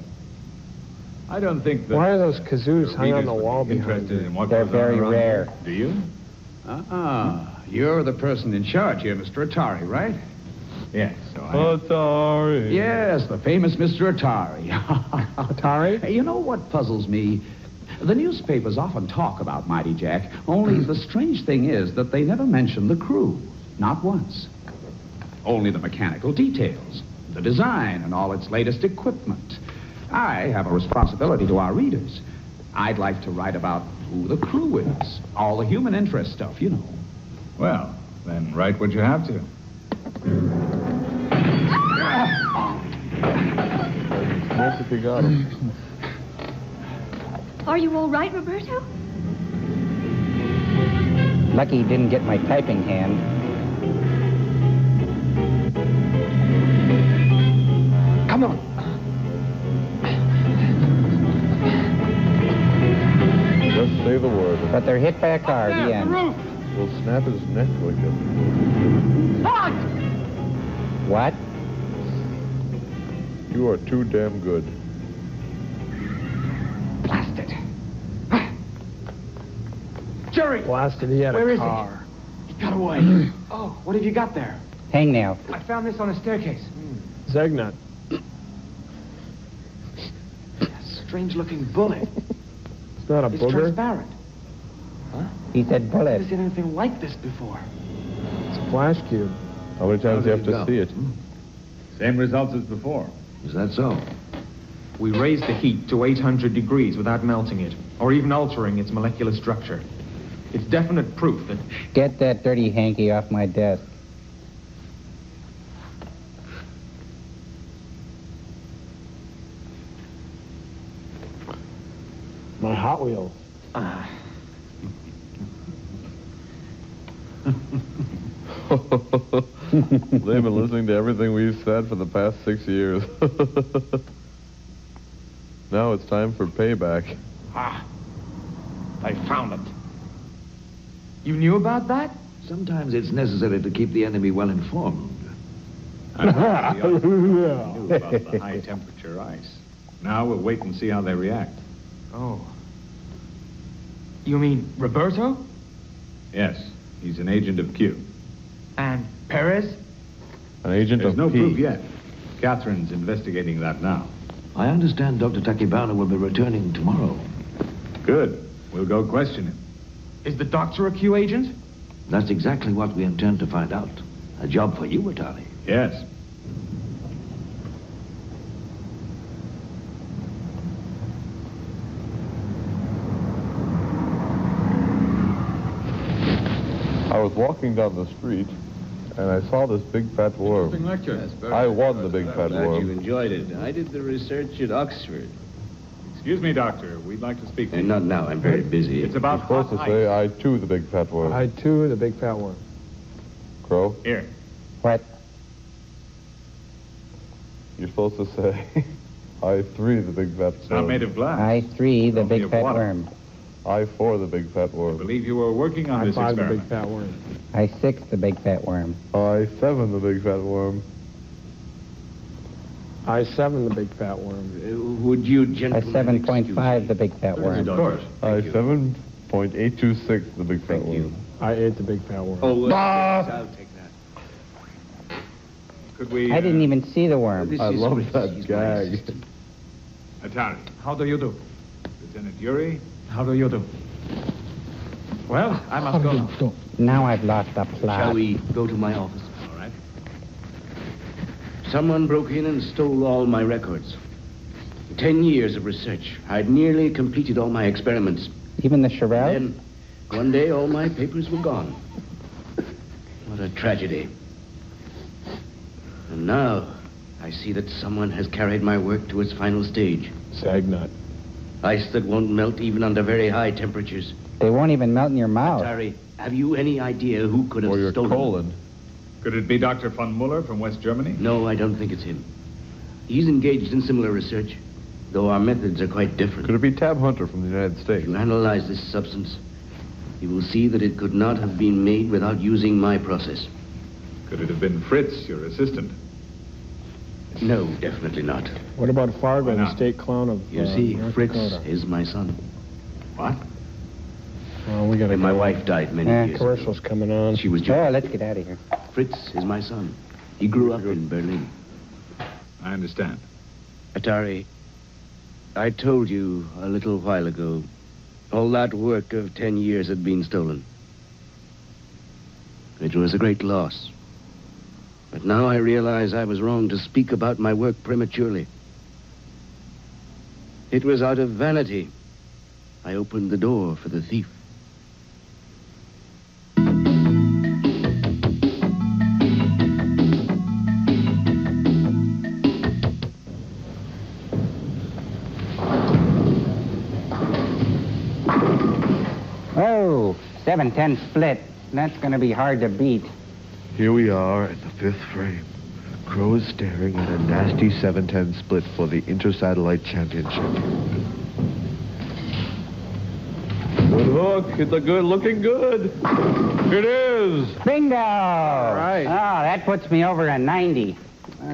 I don't think that... Why are those kazoos your hung on readers the would be wall behind interested you? in what They're goes on very around rare. here. Do you? You're the person in charge here, Mr. Atari, right? Yes, so I... Atari. Yes, the famous Mr. Atari. Atari? Hey, you know what puzzles me? The newspapers often talk about Mighty Jack, only the strange thing is that they never mention the crew. Not once. Only the mechanical details, the design, and all its latest equipment. I have a responsibility to our readers. I'd like to write about who the crew is. All the human interest stuff, you know. Well, then write what you have to. Most if you got him. Are you all right, Roberto? Lucky he didn't get my typing hand. Come on. Just say the word. But they're hit by a car at the end. We'll snap his neck like that. What? You are too damn good. Blast it. Jerry! Blasted, he had Where a is car. he? He got away. Oh, what have you got there? Hangnail. I found this on a staircase. Zegnut. Strange-looking bullet. It's not a It's booger. transparent. He said I've bullet. never seen anything like this before. It's a flash cube. How many times do you have to see it? Same results as before. Is that so? We raised the heat to 800 degrees without melting it, or even altering its molecular structure. It's definite proof that... Get that dirty hanky off my desk. My Hot Wheels. They've been listening to everything we've said for the past 6 years. Now it's time for payback. I found it. You knew about that? Sometimes it's necessary to keep the enemy well informed. I knew about the high temperature ice. Now we'll wait and see how they react. Oh. You mean Roberto? Yes, he's an agent of Q. And Perez? An agent There's of no P. proof yet. Catherine's investigating that now. I understand Dr. Takibana will be returning tomorrow. Good. We'll go question him. Is the doctor a Q agent? That's exactly what we intend to find out. A job for you, Atari. Yes. I was walking down the street, and I saw this big fat worm. Lecture. I won the big fat Glad you worm. enjoyed it. I did the research at Oxford. Excuse me, Doctor. We'd like to speak to you. And not now. I'm very busy. It's about You're supposed to hot say, ice. I too, the big fat worm. I too, the big fat worm. Crow, Here. What? you're supposed to say, I 3, the big fat It's not worm. made of glass. I 3, the It's only big of fat water. worm. I 4, the big fat I worm. believe you were working on I this 5, the experiment. big fat worm. I 6, the big fat worm. I 7, the big fat worm. I 7, the big fat worm. Would you I gentlemen 7.5, the big fat worm. Of course. I 7.826, the big fat worm. I 8, the big fat worm. Oh, I'll take that. Could we... I didn't even see the worm. This I is love Fritz. that He's my gag. assistant. Atari. How do you do? Lieutenant Yuri. How do you do? Well, I must go now. Now I've lost the plot. Shall we go to my office? All right. Someone broke in and stole all my records. 10 years of research. I'd nearly completed all my experiments. Even the Chirel? Then, one day, all my papers were gone. What a tragedy. And now, I see that someone has carried my work to its final stage. Zagnut. Ice that won't melt even under very high temperatures. They won't even melt in your mouth. Atari, have you any idea who could have Or your stolen colon. Could it be Dr. von Muller from West Germany? No, I don't think it's him. He's engaged in similar research, though our methods are quite different. Could it be Tab Hunter from the United If States? you analyze this substance, you will see that it could not have been made without using my process. Could it have been Fritz, your assistant? No, definitely not. What about Fargo, Why the not? state clown of You see, North Fritz Dakota? is my son. What? Oh, we gotta When my go. wife died many years ago, Commercial's coming on. she was Oh, Jewish. let's get out of here. Fritz is my son. He grew up in Berlin. I understand. Atari, I told you a little while ago All that work of 10 years had been stolen. It was a great loss. But now I realize I was wrong to speak about my work prematurely. It was out of vanity I opened the door for the thief. Oh, 7-10 split. That's going to be hard to beat. Here we are at the 5th frame. Crow is staring at a nasty 7-10 split for the Inter-Satellite Championship. Good hook. It's looking good. It is. Bingo! All right. Oh, that puts me over a 90.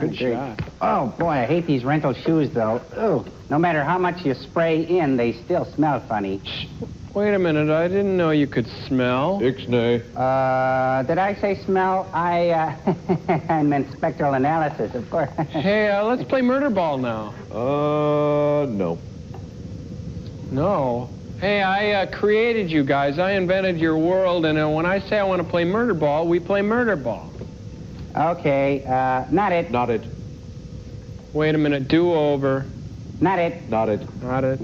Good shot. Oh, boy, I hate these rental shoes, though. Oh, no matter how much you spray in, they still smell funny. Wait a minute. I didn't know you could smell. Ixnay. Did I say smell? I meant spectral analysis, of course. Hey, let's play murder ball now. No. No. Hey, I created you guys. I invented your world, and when I say I want to play murder ball, we play murder ball. Okay, not it. Not it. Wait a minute. Do-over. Not it. Not it. Not it.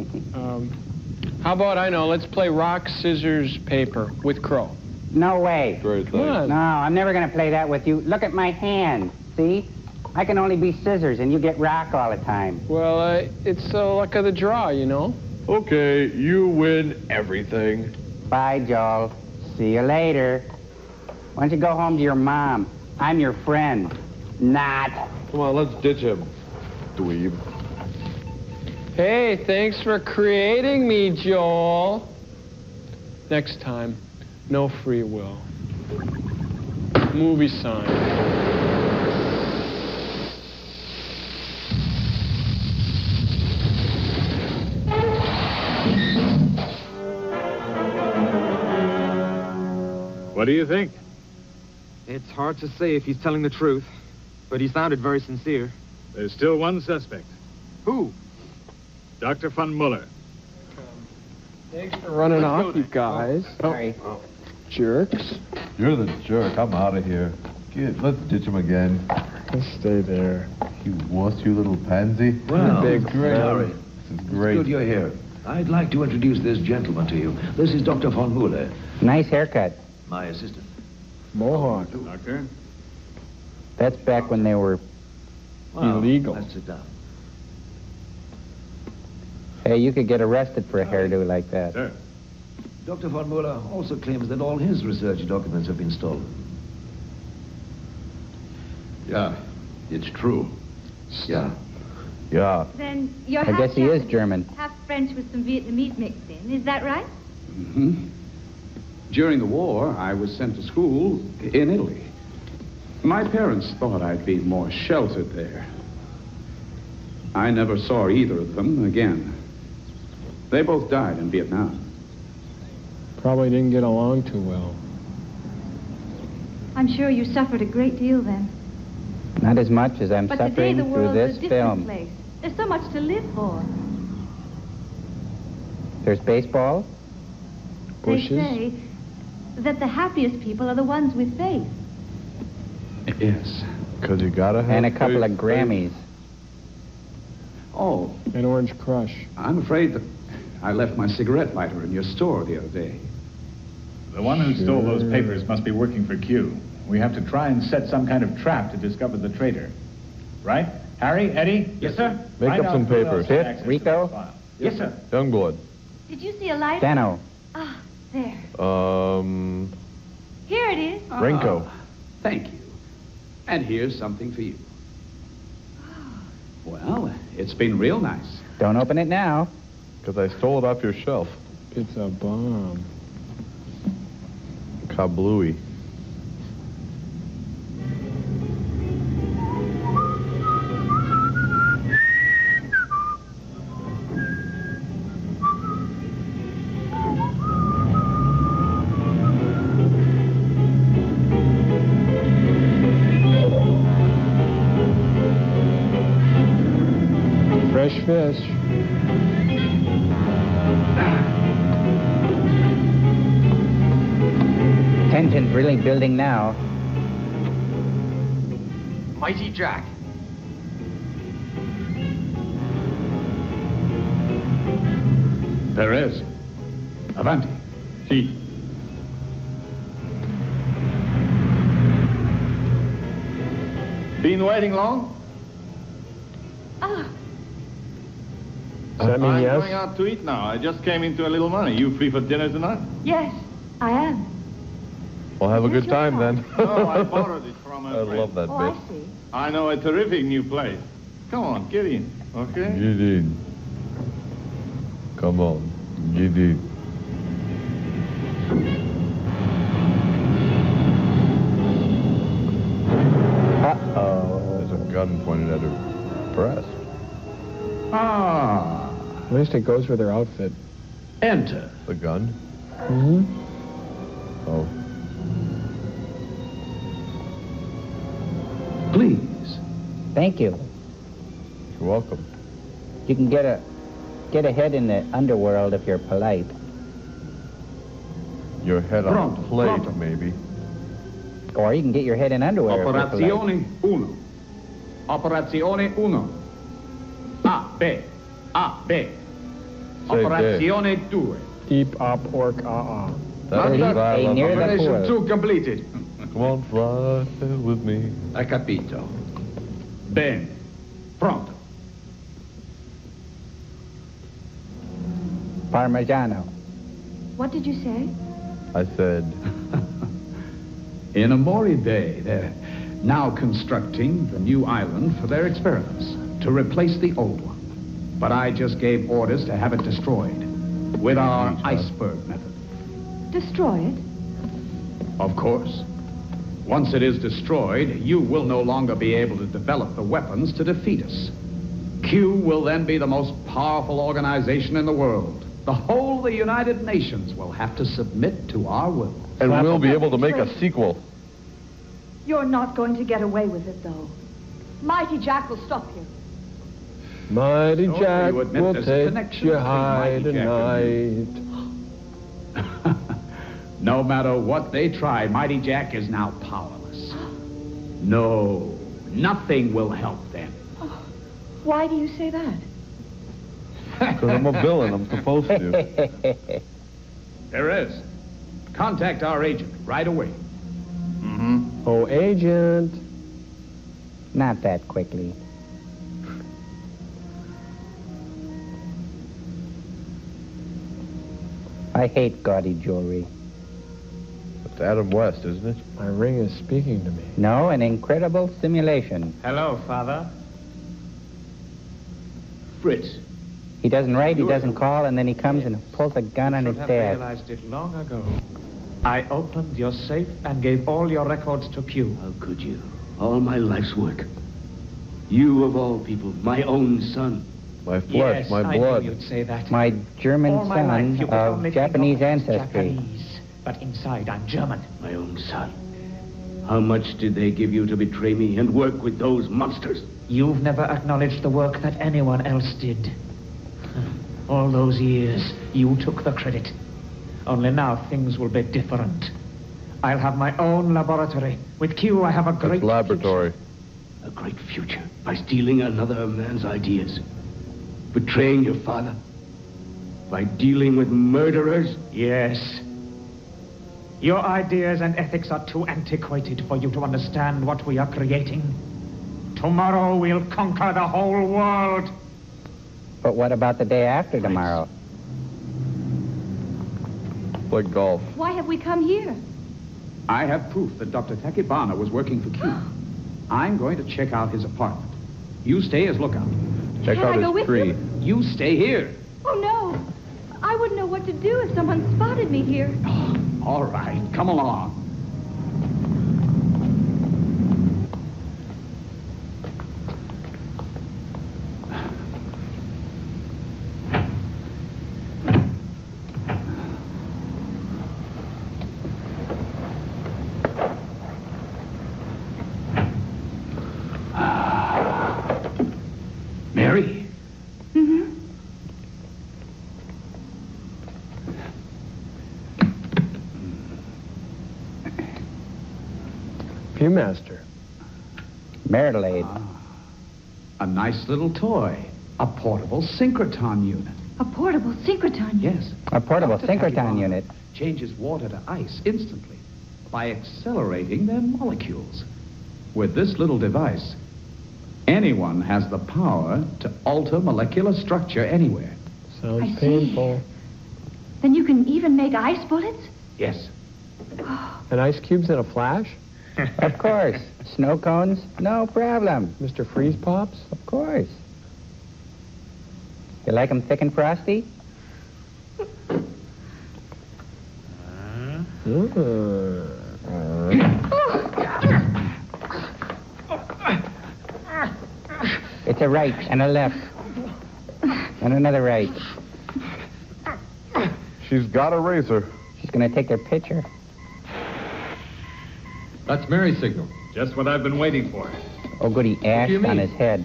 How about, let's play rock, scissors, paper with Crow. No way. Great thing. Come on. No, I'm never going to play that with you. Look at my hand. See? I can only be scissors, and you get rock all the time. Well, it's the luck of the draw, you know. Okay, you win everything. Bye, Joel. See you later. Why don't you go home to your mom? I'm your friend. Not. Come on, let's ditch him, dweeb. Hey, thanks for creating me, Joel. Next time, no free will. Movie sign. What do you think? It's hard to say if he's telling the truth, but he sounded very sincere. There's still one suspect. Who? Dr. von Muller. Thanks for running off, you guys. Sorry. Jerks. You're the jerk. I'm out of here. Let's ditch him again. Let's stay there. You wuss, you little pansy. Well, Big great. Harry. This is great. It's good you're here. I'd like to introduce this gentleman to you. This is Dr. von Muller, Nice haircut. my assistant. Mohawk. Doctor? That's back when they were... Well, illegal. Let's sit down. Hey, you could get arrested for a hairdo like that. Sir. Dr. von Muller also claims that all his research documents have been stolen. Yeah, it's true. Yeah. Yeah. Then you're I guess he is Japanese, German. half French with some Vietnamese mixed in. Is that right? Mm-hmm. During the war, I was sent to school in Italy. My parents thought I'd be more sheltered there. I never saw either of them again. They both died in Vietnam. Probably didn't get along too well. I'm sure you suffered a great deal then. Not as much as I'm But today suffering the through world's this a different film. place. There's so much to live for. There's baseball. Bushes. They say that the happiest people are the ones with faith. Yes. Because you gotta have And a couple of faith. Grammys. Oh, An Orange Crush. I'm afraid that I left my cigarette lighter in your store the other day. The one who stole those papers must be working for Q. We have to try and set some kind of trap to discover the traitor. Right? Harry? Eddie? Yes, sir? Make Find up out some who else papers. had Pip, access to Rico? the file. Yes, sir. Youngblood. Did you see a light? Dano. Ah, there. Here it is. Renko. Thank you. And here's something for you. Well, it's been real nice. Don't open it now. Because I stole it off your shelf. It's a bomb. Kablooey. Fresh fish. really building now. Mighty Jack. Perez. Avanti. Si. Been waiting long? Ah, Does that mean I'm yes? going out to eat now. I just came into a little money. You free for dinner tonight? Yes, I am. Well, have a good time then. No, I borrowed it from a I friend. love that Oh, bit. I see. I know a terrific new place. Come on, get in, okay? Get in. Come on, get in. Uh-oh. There's a gun pointed at her breast. Ah. At least it goes with her outfit. Enter. The gun? Mm-hmm. Oh. Please. Thank you. You're welcome. You can get ahead in the underworld if you're polite. Your head on Pronto, a plate, pronto. maybe. Or you can get your head in underwear if you're polite. Operazione 1. Operazione 1. A, B. A, B. Operazione 2. Deep up orc ah. That's what I love. near the Operation pool. 2 completed. Come on, fly with me. Hai capito. Bene. Pronto. Parmigiano. What did you say? I said, In Amori Bay, they're now constructing the new island for their experiments to replace the old one. But I just gave orders to have it destroyed with our iceberg method. Destroy it? Of course. Once it is destroyed, you will no longer be able to develop the weapons to defeat us. Q will then be the most powerful organization in the world. The whole of the United Nations will have to submit to our will. and we'll be able to make a sequel. You're not going to get away with it, though. Mighty Jack will stop you. Mighty So Jack you admit will there's a take connection you between high Mighty Jack tonight. No matter what they try, Mighty Jack is now powerless. No, nothing will help them. Why do you say that? Because I'm a villain, I'm supposed to. There is. Contact our agent right away. Mm-hmm. Oh, agent. Not that quickly. I hate gaudy jewelry. It's Adam West, isn't it? My ring is speaking to me. No, an incredible simulation. Hello, Father. Fritz. He doesn't write, he doesn't call, and then he comes and pulls a gun on his Should have dad. realized it long ago. I opened your safe and gave all your records to Q. How could you? All my life's work. You, of all people, my own son. My flesh, Yes, my I blood. knew you'd say that. My German All my life, son you could only of think Japanese of me as ancestry. Japanese, but inside I'm German. My own son. How much did they give you to betray me and work with those monsters? You've never acknowledged the work that anyone else did. All those years, you took the credit. Only now things will be different. I'll have my own laboratory. With Q, I have a great laboratory. A great future by stealing another man's ideas. Betraying your father. By dealing with murderers. Yes. Your ideas and ethics are too antiquated for you to understand what we are creating. Tomorrow we'll conquer the whole world. But what about the day after tomorrow? Play golf. Why have we come here? I have proof that Dr. Takibana was working for Q. I'm going to check out his apartment. You stay as lookout. Check Can out I go his with tree. You stay here. Oh, no. I wouldn't know what to do if someone spotted me here. All right, come along. Mary? Mm-hmm. Viewmaster. Marital aid. A nice little toy. A portable synchrotron unit. A portable synchrotron unit. Yes. A portable Dr. synchrotron Takibana unit. changes water to ice instantly by accelerating their molecules. With this little device, anyone has the power to alter molecular structure anywhere. Sounds I see. painful. Then you can even make ice bullets? Yes. And ice cubes in a flash? Of course. Snow cones? No problem. Mr. Freeze Pops? Of course. You like them thick and frosty? It's a right and a left. And another right. She's got a razor. She's going to take their picture. That's Mary's signal. Just what I've been waiting for. Oh, goody, ash on his head.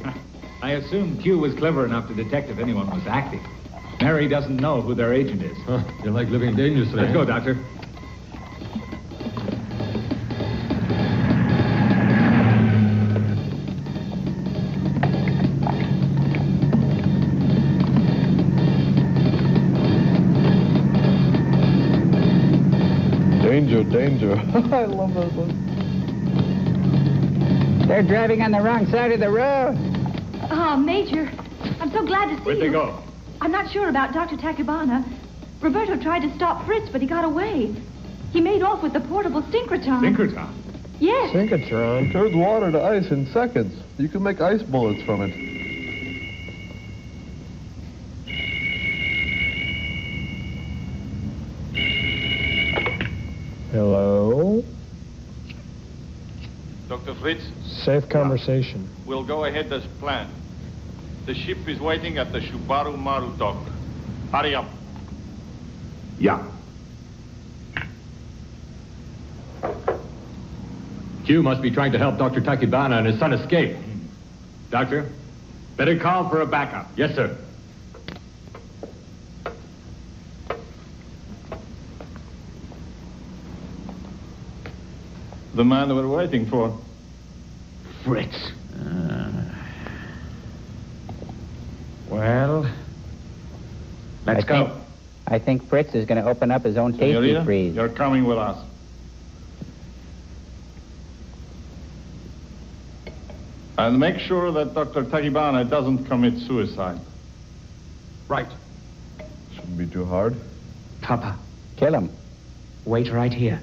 I assume Q was clever enough to detect if anyone was acting. Mary doesn't know who their agent is. You're like living dangerously. Let's go, Doctor. Danger, danger. I love that one. They're driving on the wrong side of the road. Oh, Major, I'm so glad to see Where'd you. they go? I'm not sure about Dr. Takibana. Roberto tried to stop Fritz, but he got away. He made off with the portable synchrotron. Synchrotron? Yes. Synchrotron? Turns water to ice in seconds. You can make ice bullets from it. Hello? Dr. Fritz, Safe conversation. we'll go ahead as planned. The ship is waiting at the Shubaru Maru dock. Hurry up. Yeah. Q must be trying to help Dr. Takibana and his son escape. Doctor, better call for a backup. Yes, sir. The man we're waiting for. Fritz. Well, let's go. I think Fritz is going to open up his own tasty Senorita, freeze. you're coming with us. And make sure that Dr. Takibana doesn't commit suicide. Right. Shouldn't be too hard. Papa, Kill him. wait right here.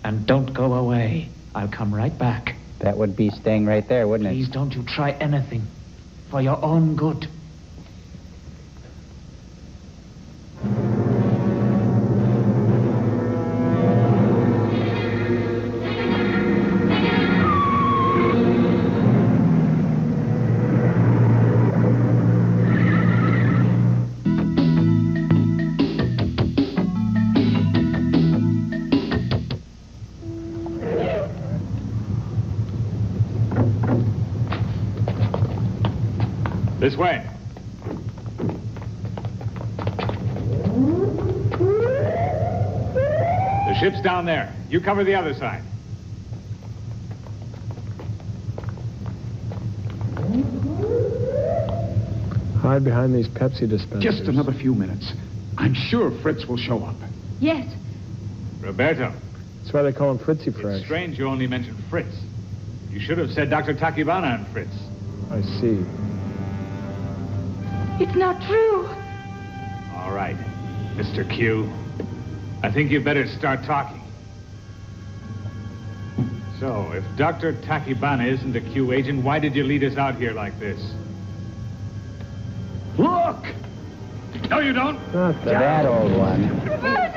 And don't go away. I'll come right back. That would be staying right there, wouldn't Please it? don't you try anything. For your own good. This way. The ship's down there. You cover the other side. Hide behind these Pepsi dispensers. Just another few minutes. I'm sure Fritz will show up. Yes. Roberto, That's why they call him Fritzy Fresh. it's strange you only mentioned Fritz. You should have said Dr. Takibana and Fritz. I see. It's not true. All right, Mr. Q. I think you better start talking. So, if Dr. Takibana isn't a Q agent, why did you lead us out here like this? Look! No, you don't. Not That old one. Roberto!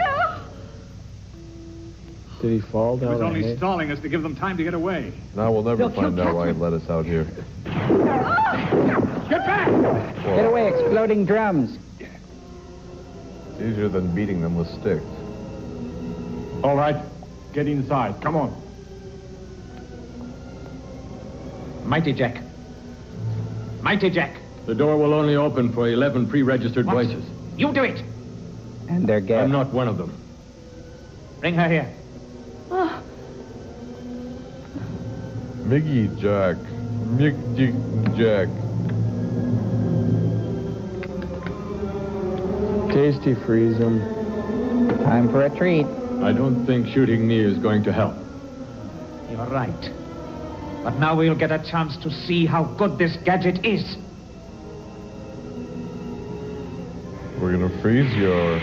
Did he fall He down was a only hay? stalling us to give them time to get away. Now we'll never They'll kill find out why he Catherine. let us out here. Get back! Get away, exploding drums. It's easier than beating them with sticks. All right, get inside. Come on. Mighty Jack. Mighty Jack. The door will only open for 11 pre-registered What? voices. You do it. And they're I'm gassed. not one of them. Bring her here. Oh, Miggy Jack. Mick Jack. Tasty freeze them. Time for a treat. I don't think shooting me is going to help. You're right. But now we'll get a chance to see how good this gadget is. We're gonna freeze your...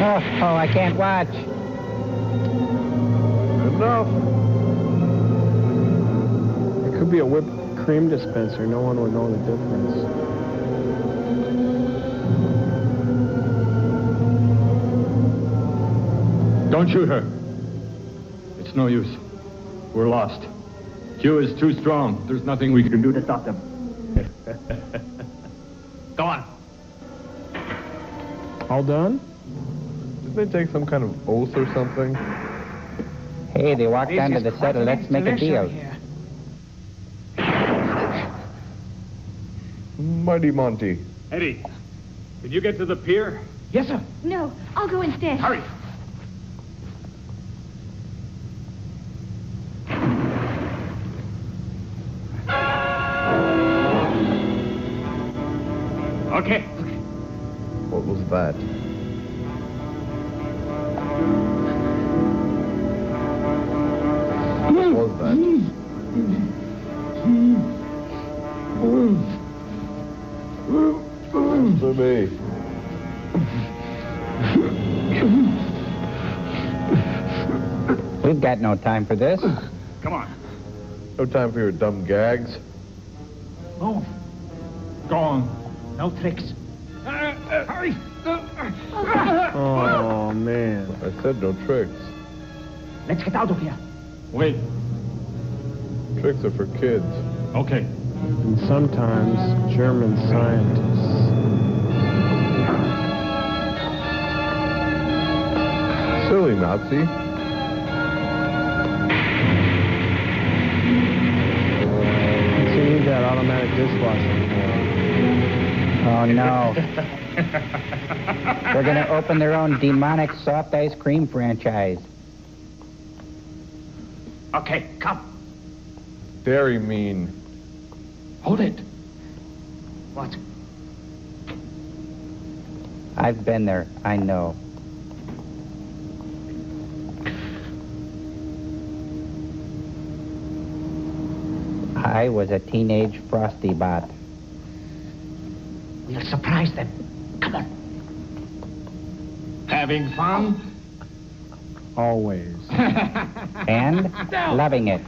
Oh, I can't watch. Enough. It could be a whipped cream dispenser. No one would know the difference. Don't shoot her. It's no use. We're lost. Q is too strong. There's nothing we can do to stop them. Go on. All done? Did they take some kind of oath or something? Hey, they walked onto the set of Let's Make a Deal. Mighty Monty. Eddie, can you get to the pier? Yes, sir. No, I'll go instead. Hurry. Okay. What was that? What was that? Answer me. We've got no time for this. Come on. No time for your dumb gags. Move. Go on. No tricks. Hurry. Oh, man. I said no tricks. Let's get out of here. Wait. Tricks are for kids. Okay. And sometimes German scientists. Silly Nazi. So you need that automatic dishwasher. Oh, no. They're going to open their own demonic soft ice cream franchise. Okay, come. Very mean. Hold it. What? I've been there. I know. I was a teenage Frosty Bot. We'll surprise them. Come on. Having fun? Always. And loving it.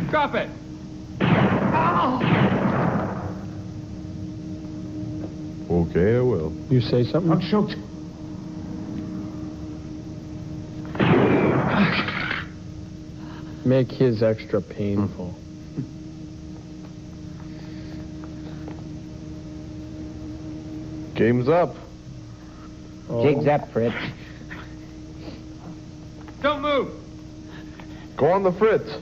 Drop it. Okay, I will. You say something? Don't shoot. Make his extra painful. Game's up. Oh. Jig's up, Fritz. Don't move. Go on the Fritz.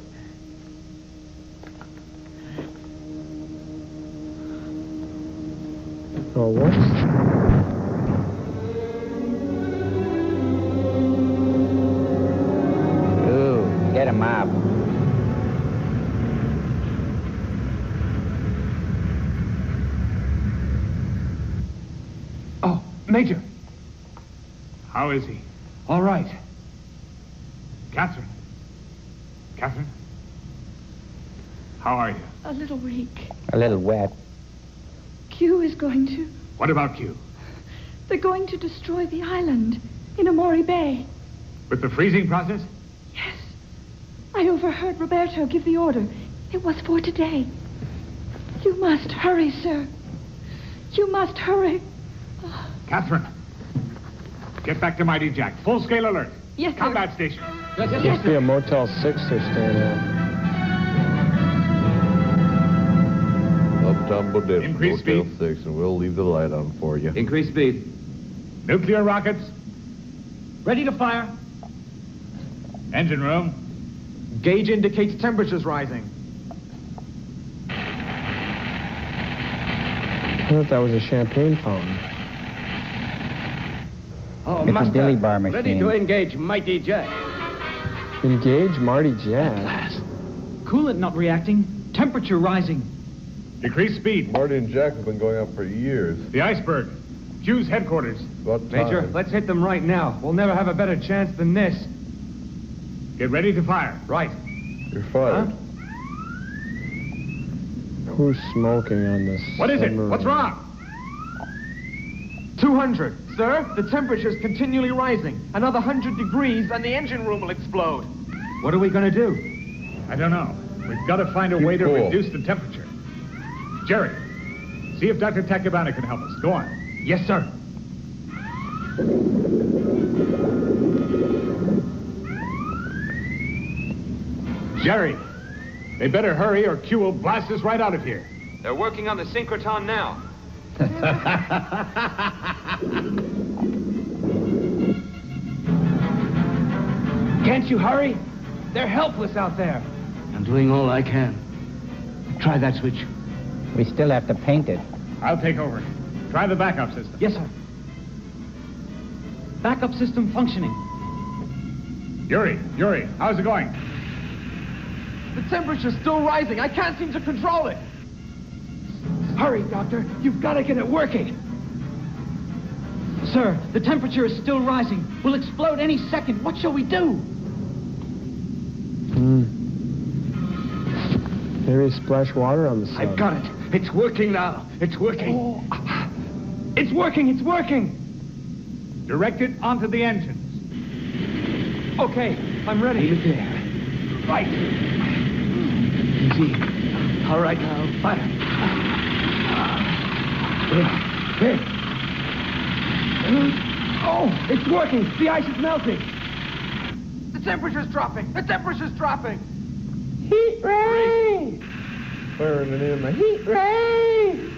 Oh, what? Ooh, get him up. Oh, Major. How is he? All right. Catherine. Catherine? How are you? A little weak. A little wet. Q is going to... What about Q? They're going to destroy the island in Amori Bay. With the freezing process? I overheard Roberto give the order. It was for today. You must hurry, sir. You must hurry. Catherine, get back to Mighty Jack. Full-scale alert. Yes, sir. Combat station. Must be a Motel 6 they're staying at. Tumble dip. Increase Motel speed. 6, and we'll leave the light on for you. Increase speed. Nuclear rockets. Ready to fire. Engine room. Gauge indicates temperature's rising. I thought that was a champagne fountain. Oh, It's a Master. dilly bar Ready machine. to engage Mighty Jack. Engage Marty Jack. Coolant not reacting. Temperature rising. Decrease speed. Marty and Jack have been going up for years. The iceberg. Q's headquarters. About Major, time. let's hit them right now. We'll never have a better chance than this. Get ready to fire. Right. You're fired. Who's smoking on this? What is it? submarine? What's wrong? 200. Sir, the temperature's continually rising. Another 100 degrees and the engine room will explode. What are we going to do? I don't know. We've got to find a way to cool. reduce the temperature. Jerry, see if Dr. Tacubana can help us. Go on. Yes, sir. Jerry, they better hurry or Q will blast us right out of here. They're working on the synchrotron now. Can't you hurry? They're helpless out there. I'm doing all I can. Try that switch. We still have to paint it. I'll take over. Try the backup system. Yes, sir. Backup system functioning. Yuri, how's it going? The temperature's still rising. I can't seem to control it. Hurry, Doctor. You've got to get it working. Sir, the temperature is still rising. We'll explode any second. What shall we do? Maybe splash water on the side. I've got it. It's working now. It's working. Oh. It's working. It's working. Direct it onto the engines. Okay, I'm ready. Leave it there. Right. Easy. All right now. Fire. There. Oh, it's working. The ice is melting. The temperature's dropping. The temperature's dropping. Heat ray! Firing it in my Heat ray!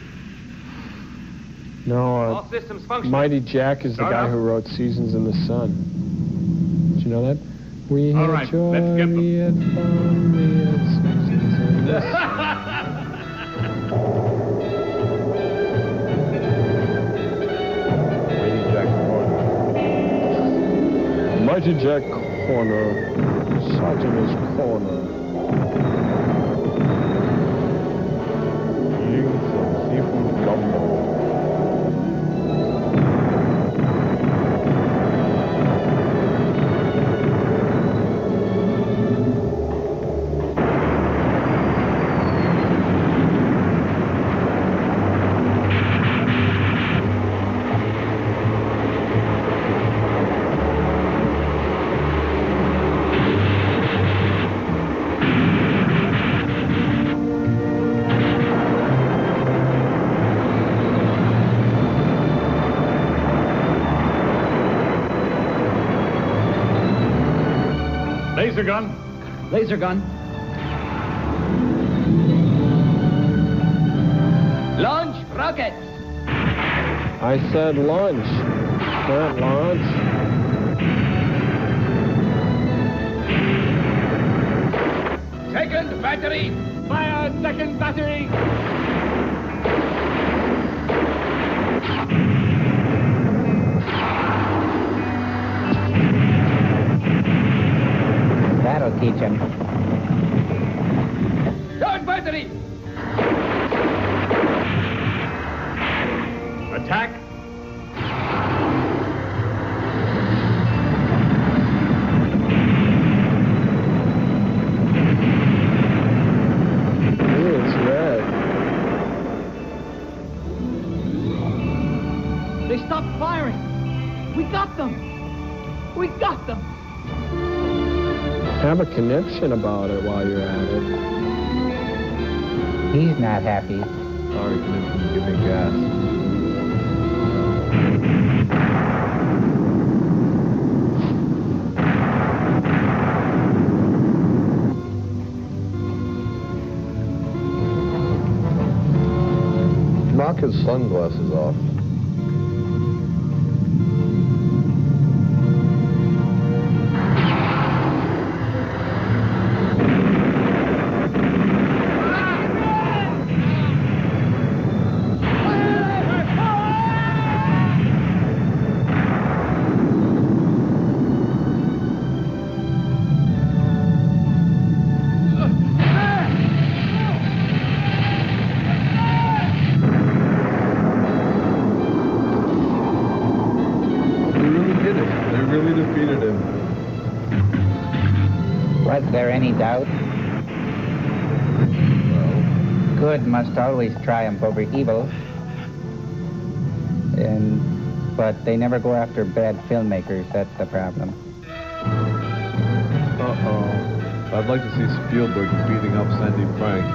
No, All systems functioning. Mighty Jack is the Start guy up. who wrote Seasons in the Sun. Did you know that? We All had right, joy, let's get them. we had fun, we had Seasons in the Sun. Mighty Jack Corner. Sergeant's Corner. Eating some seafood gumbo. Laser gun. Laser gun. Launch rockets. I said launch. Not launch. Second battery. Fire second battery. That'll teach him. Third battery. Attack. Ooh, it's red. They stopped firing. We got them. We got them. Have a conniption about it while you're at it. He's not happy. Sorry, conniption, give me gas. Knock his sunglasses off. Was there any doubt? Good must always triumph over evil. But they never go after bad filmmakers, that's the problem. Uh-oh. I'd like to see Spielberg beating up Sandy Frank.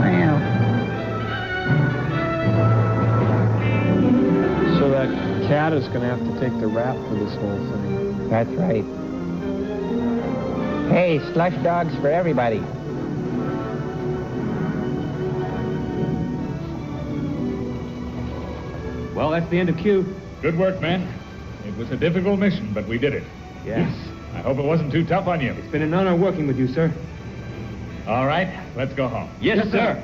Well. So that cat is going to have to take the rap for this whole thing. That's right. Hey, slush dogs for everybody. Well, that's the end of Q. Good work, man. It was a difficult mission, but we did it. Yes. I hope it wasn't too tough on you. It's been an honor working with you, sir. All right, let's go home. Yes, sir.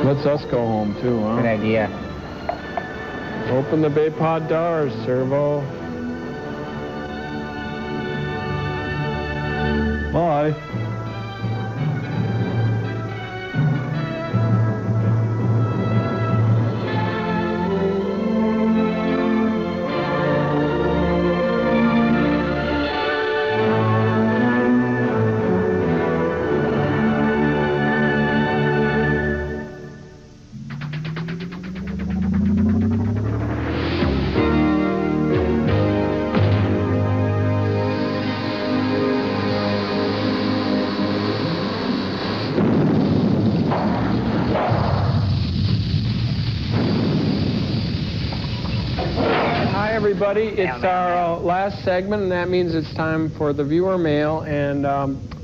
Let's us go home, too, huh? Good idea. Open the bay pod doors, Servo. Bye. Everybody, it's our last segment, and that means it's time for the viewer mail. And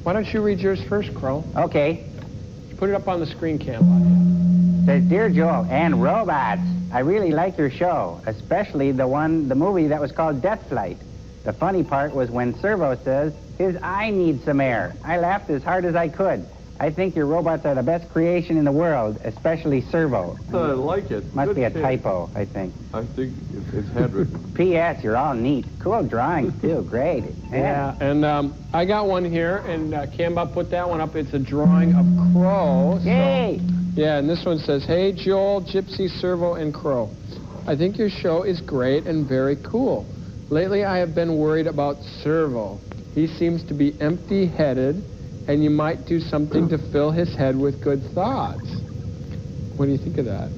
why don't you read yours first, Crow? Okay. Put it up on the screen cam. Says, Dear Joel and robots, I really like your show, especially the movie that was called Death Flight. The funny part was when Servo says his eye needs some air. I laughed as hard as I could. I think your robots are the best creation in the world, especially Servo. I like it. Must Good be a kid. typo, I think. I think it's handwritten. P.S. You're all neat. Cool drawings, too. Great. Yeah, and I got one here, and Camba put that one up. It's a drawing of Crow. Yay! Yeah, and this one says, Hey, Joel, Gypsy, Servo, and Crow. I think your show is great and very cool. Lately, I have been worried about Servo. He seems to be empty-headed, and you might do something to fill his head with good thoughts. What do you think of that?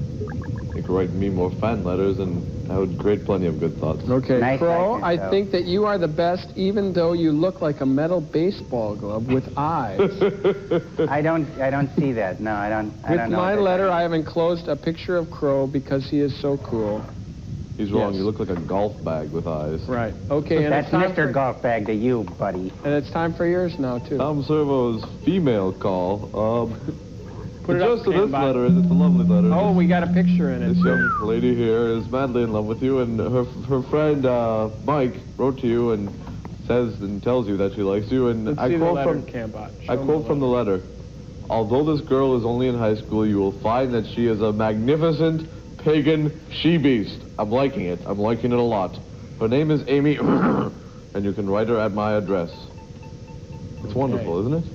You could write me more fan letters, and I would create plenty of good thoughts. Okay, Nice, Crow, I I think that you are the best, even though you look like a metal baseball glove with eyes. I don't see that. No, I don't With know my that. letter, I have enclosed a picture of Crow because he is so cool. He's wrong. Yes. You look like a golf bag with eyes. Right. Okay, and That's it's time Mr. Golf Bag to you, buddy. And it's time for yours now, too. Tom Servo's female call. Put it the up, gist of this Cambot. letter is it's a lovely letter. Oh, we got a picture in it. This young lady here is madly in love with you, and her friend Mike wrote to you and says and tells you that she likes you. And Let's I see the quote letter, from Cambot. I quote from the letter: Although this girl is only in high school, you will find that she is a magnificent pagan she-beast. I'm liking it. I'm liking it a lot. Her name is Amy, and you can write her at my address. It's wonderful, isn't it?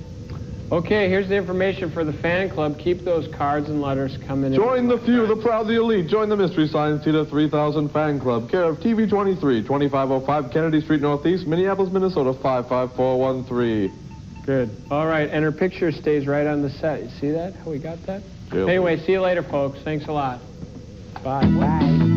Okay, here's the information for the fan club. Keep those cards and letters coming in. Join the few, the proud, the elite. Join the Mystery Science Theater 3000 Fan Club, care of TV 23, 2505 Kennedy Street Northeast, Minneapolis, Minnesota 55413. Good. All right, and her picture stays right on the set. You see that? How we got that? Yeah. Anyway, see you later, folks. Thanks a lot. Bye. Bye.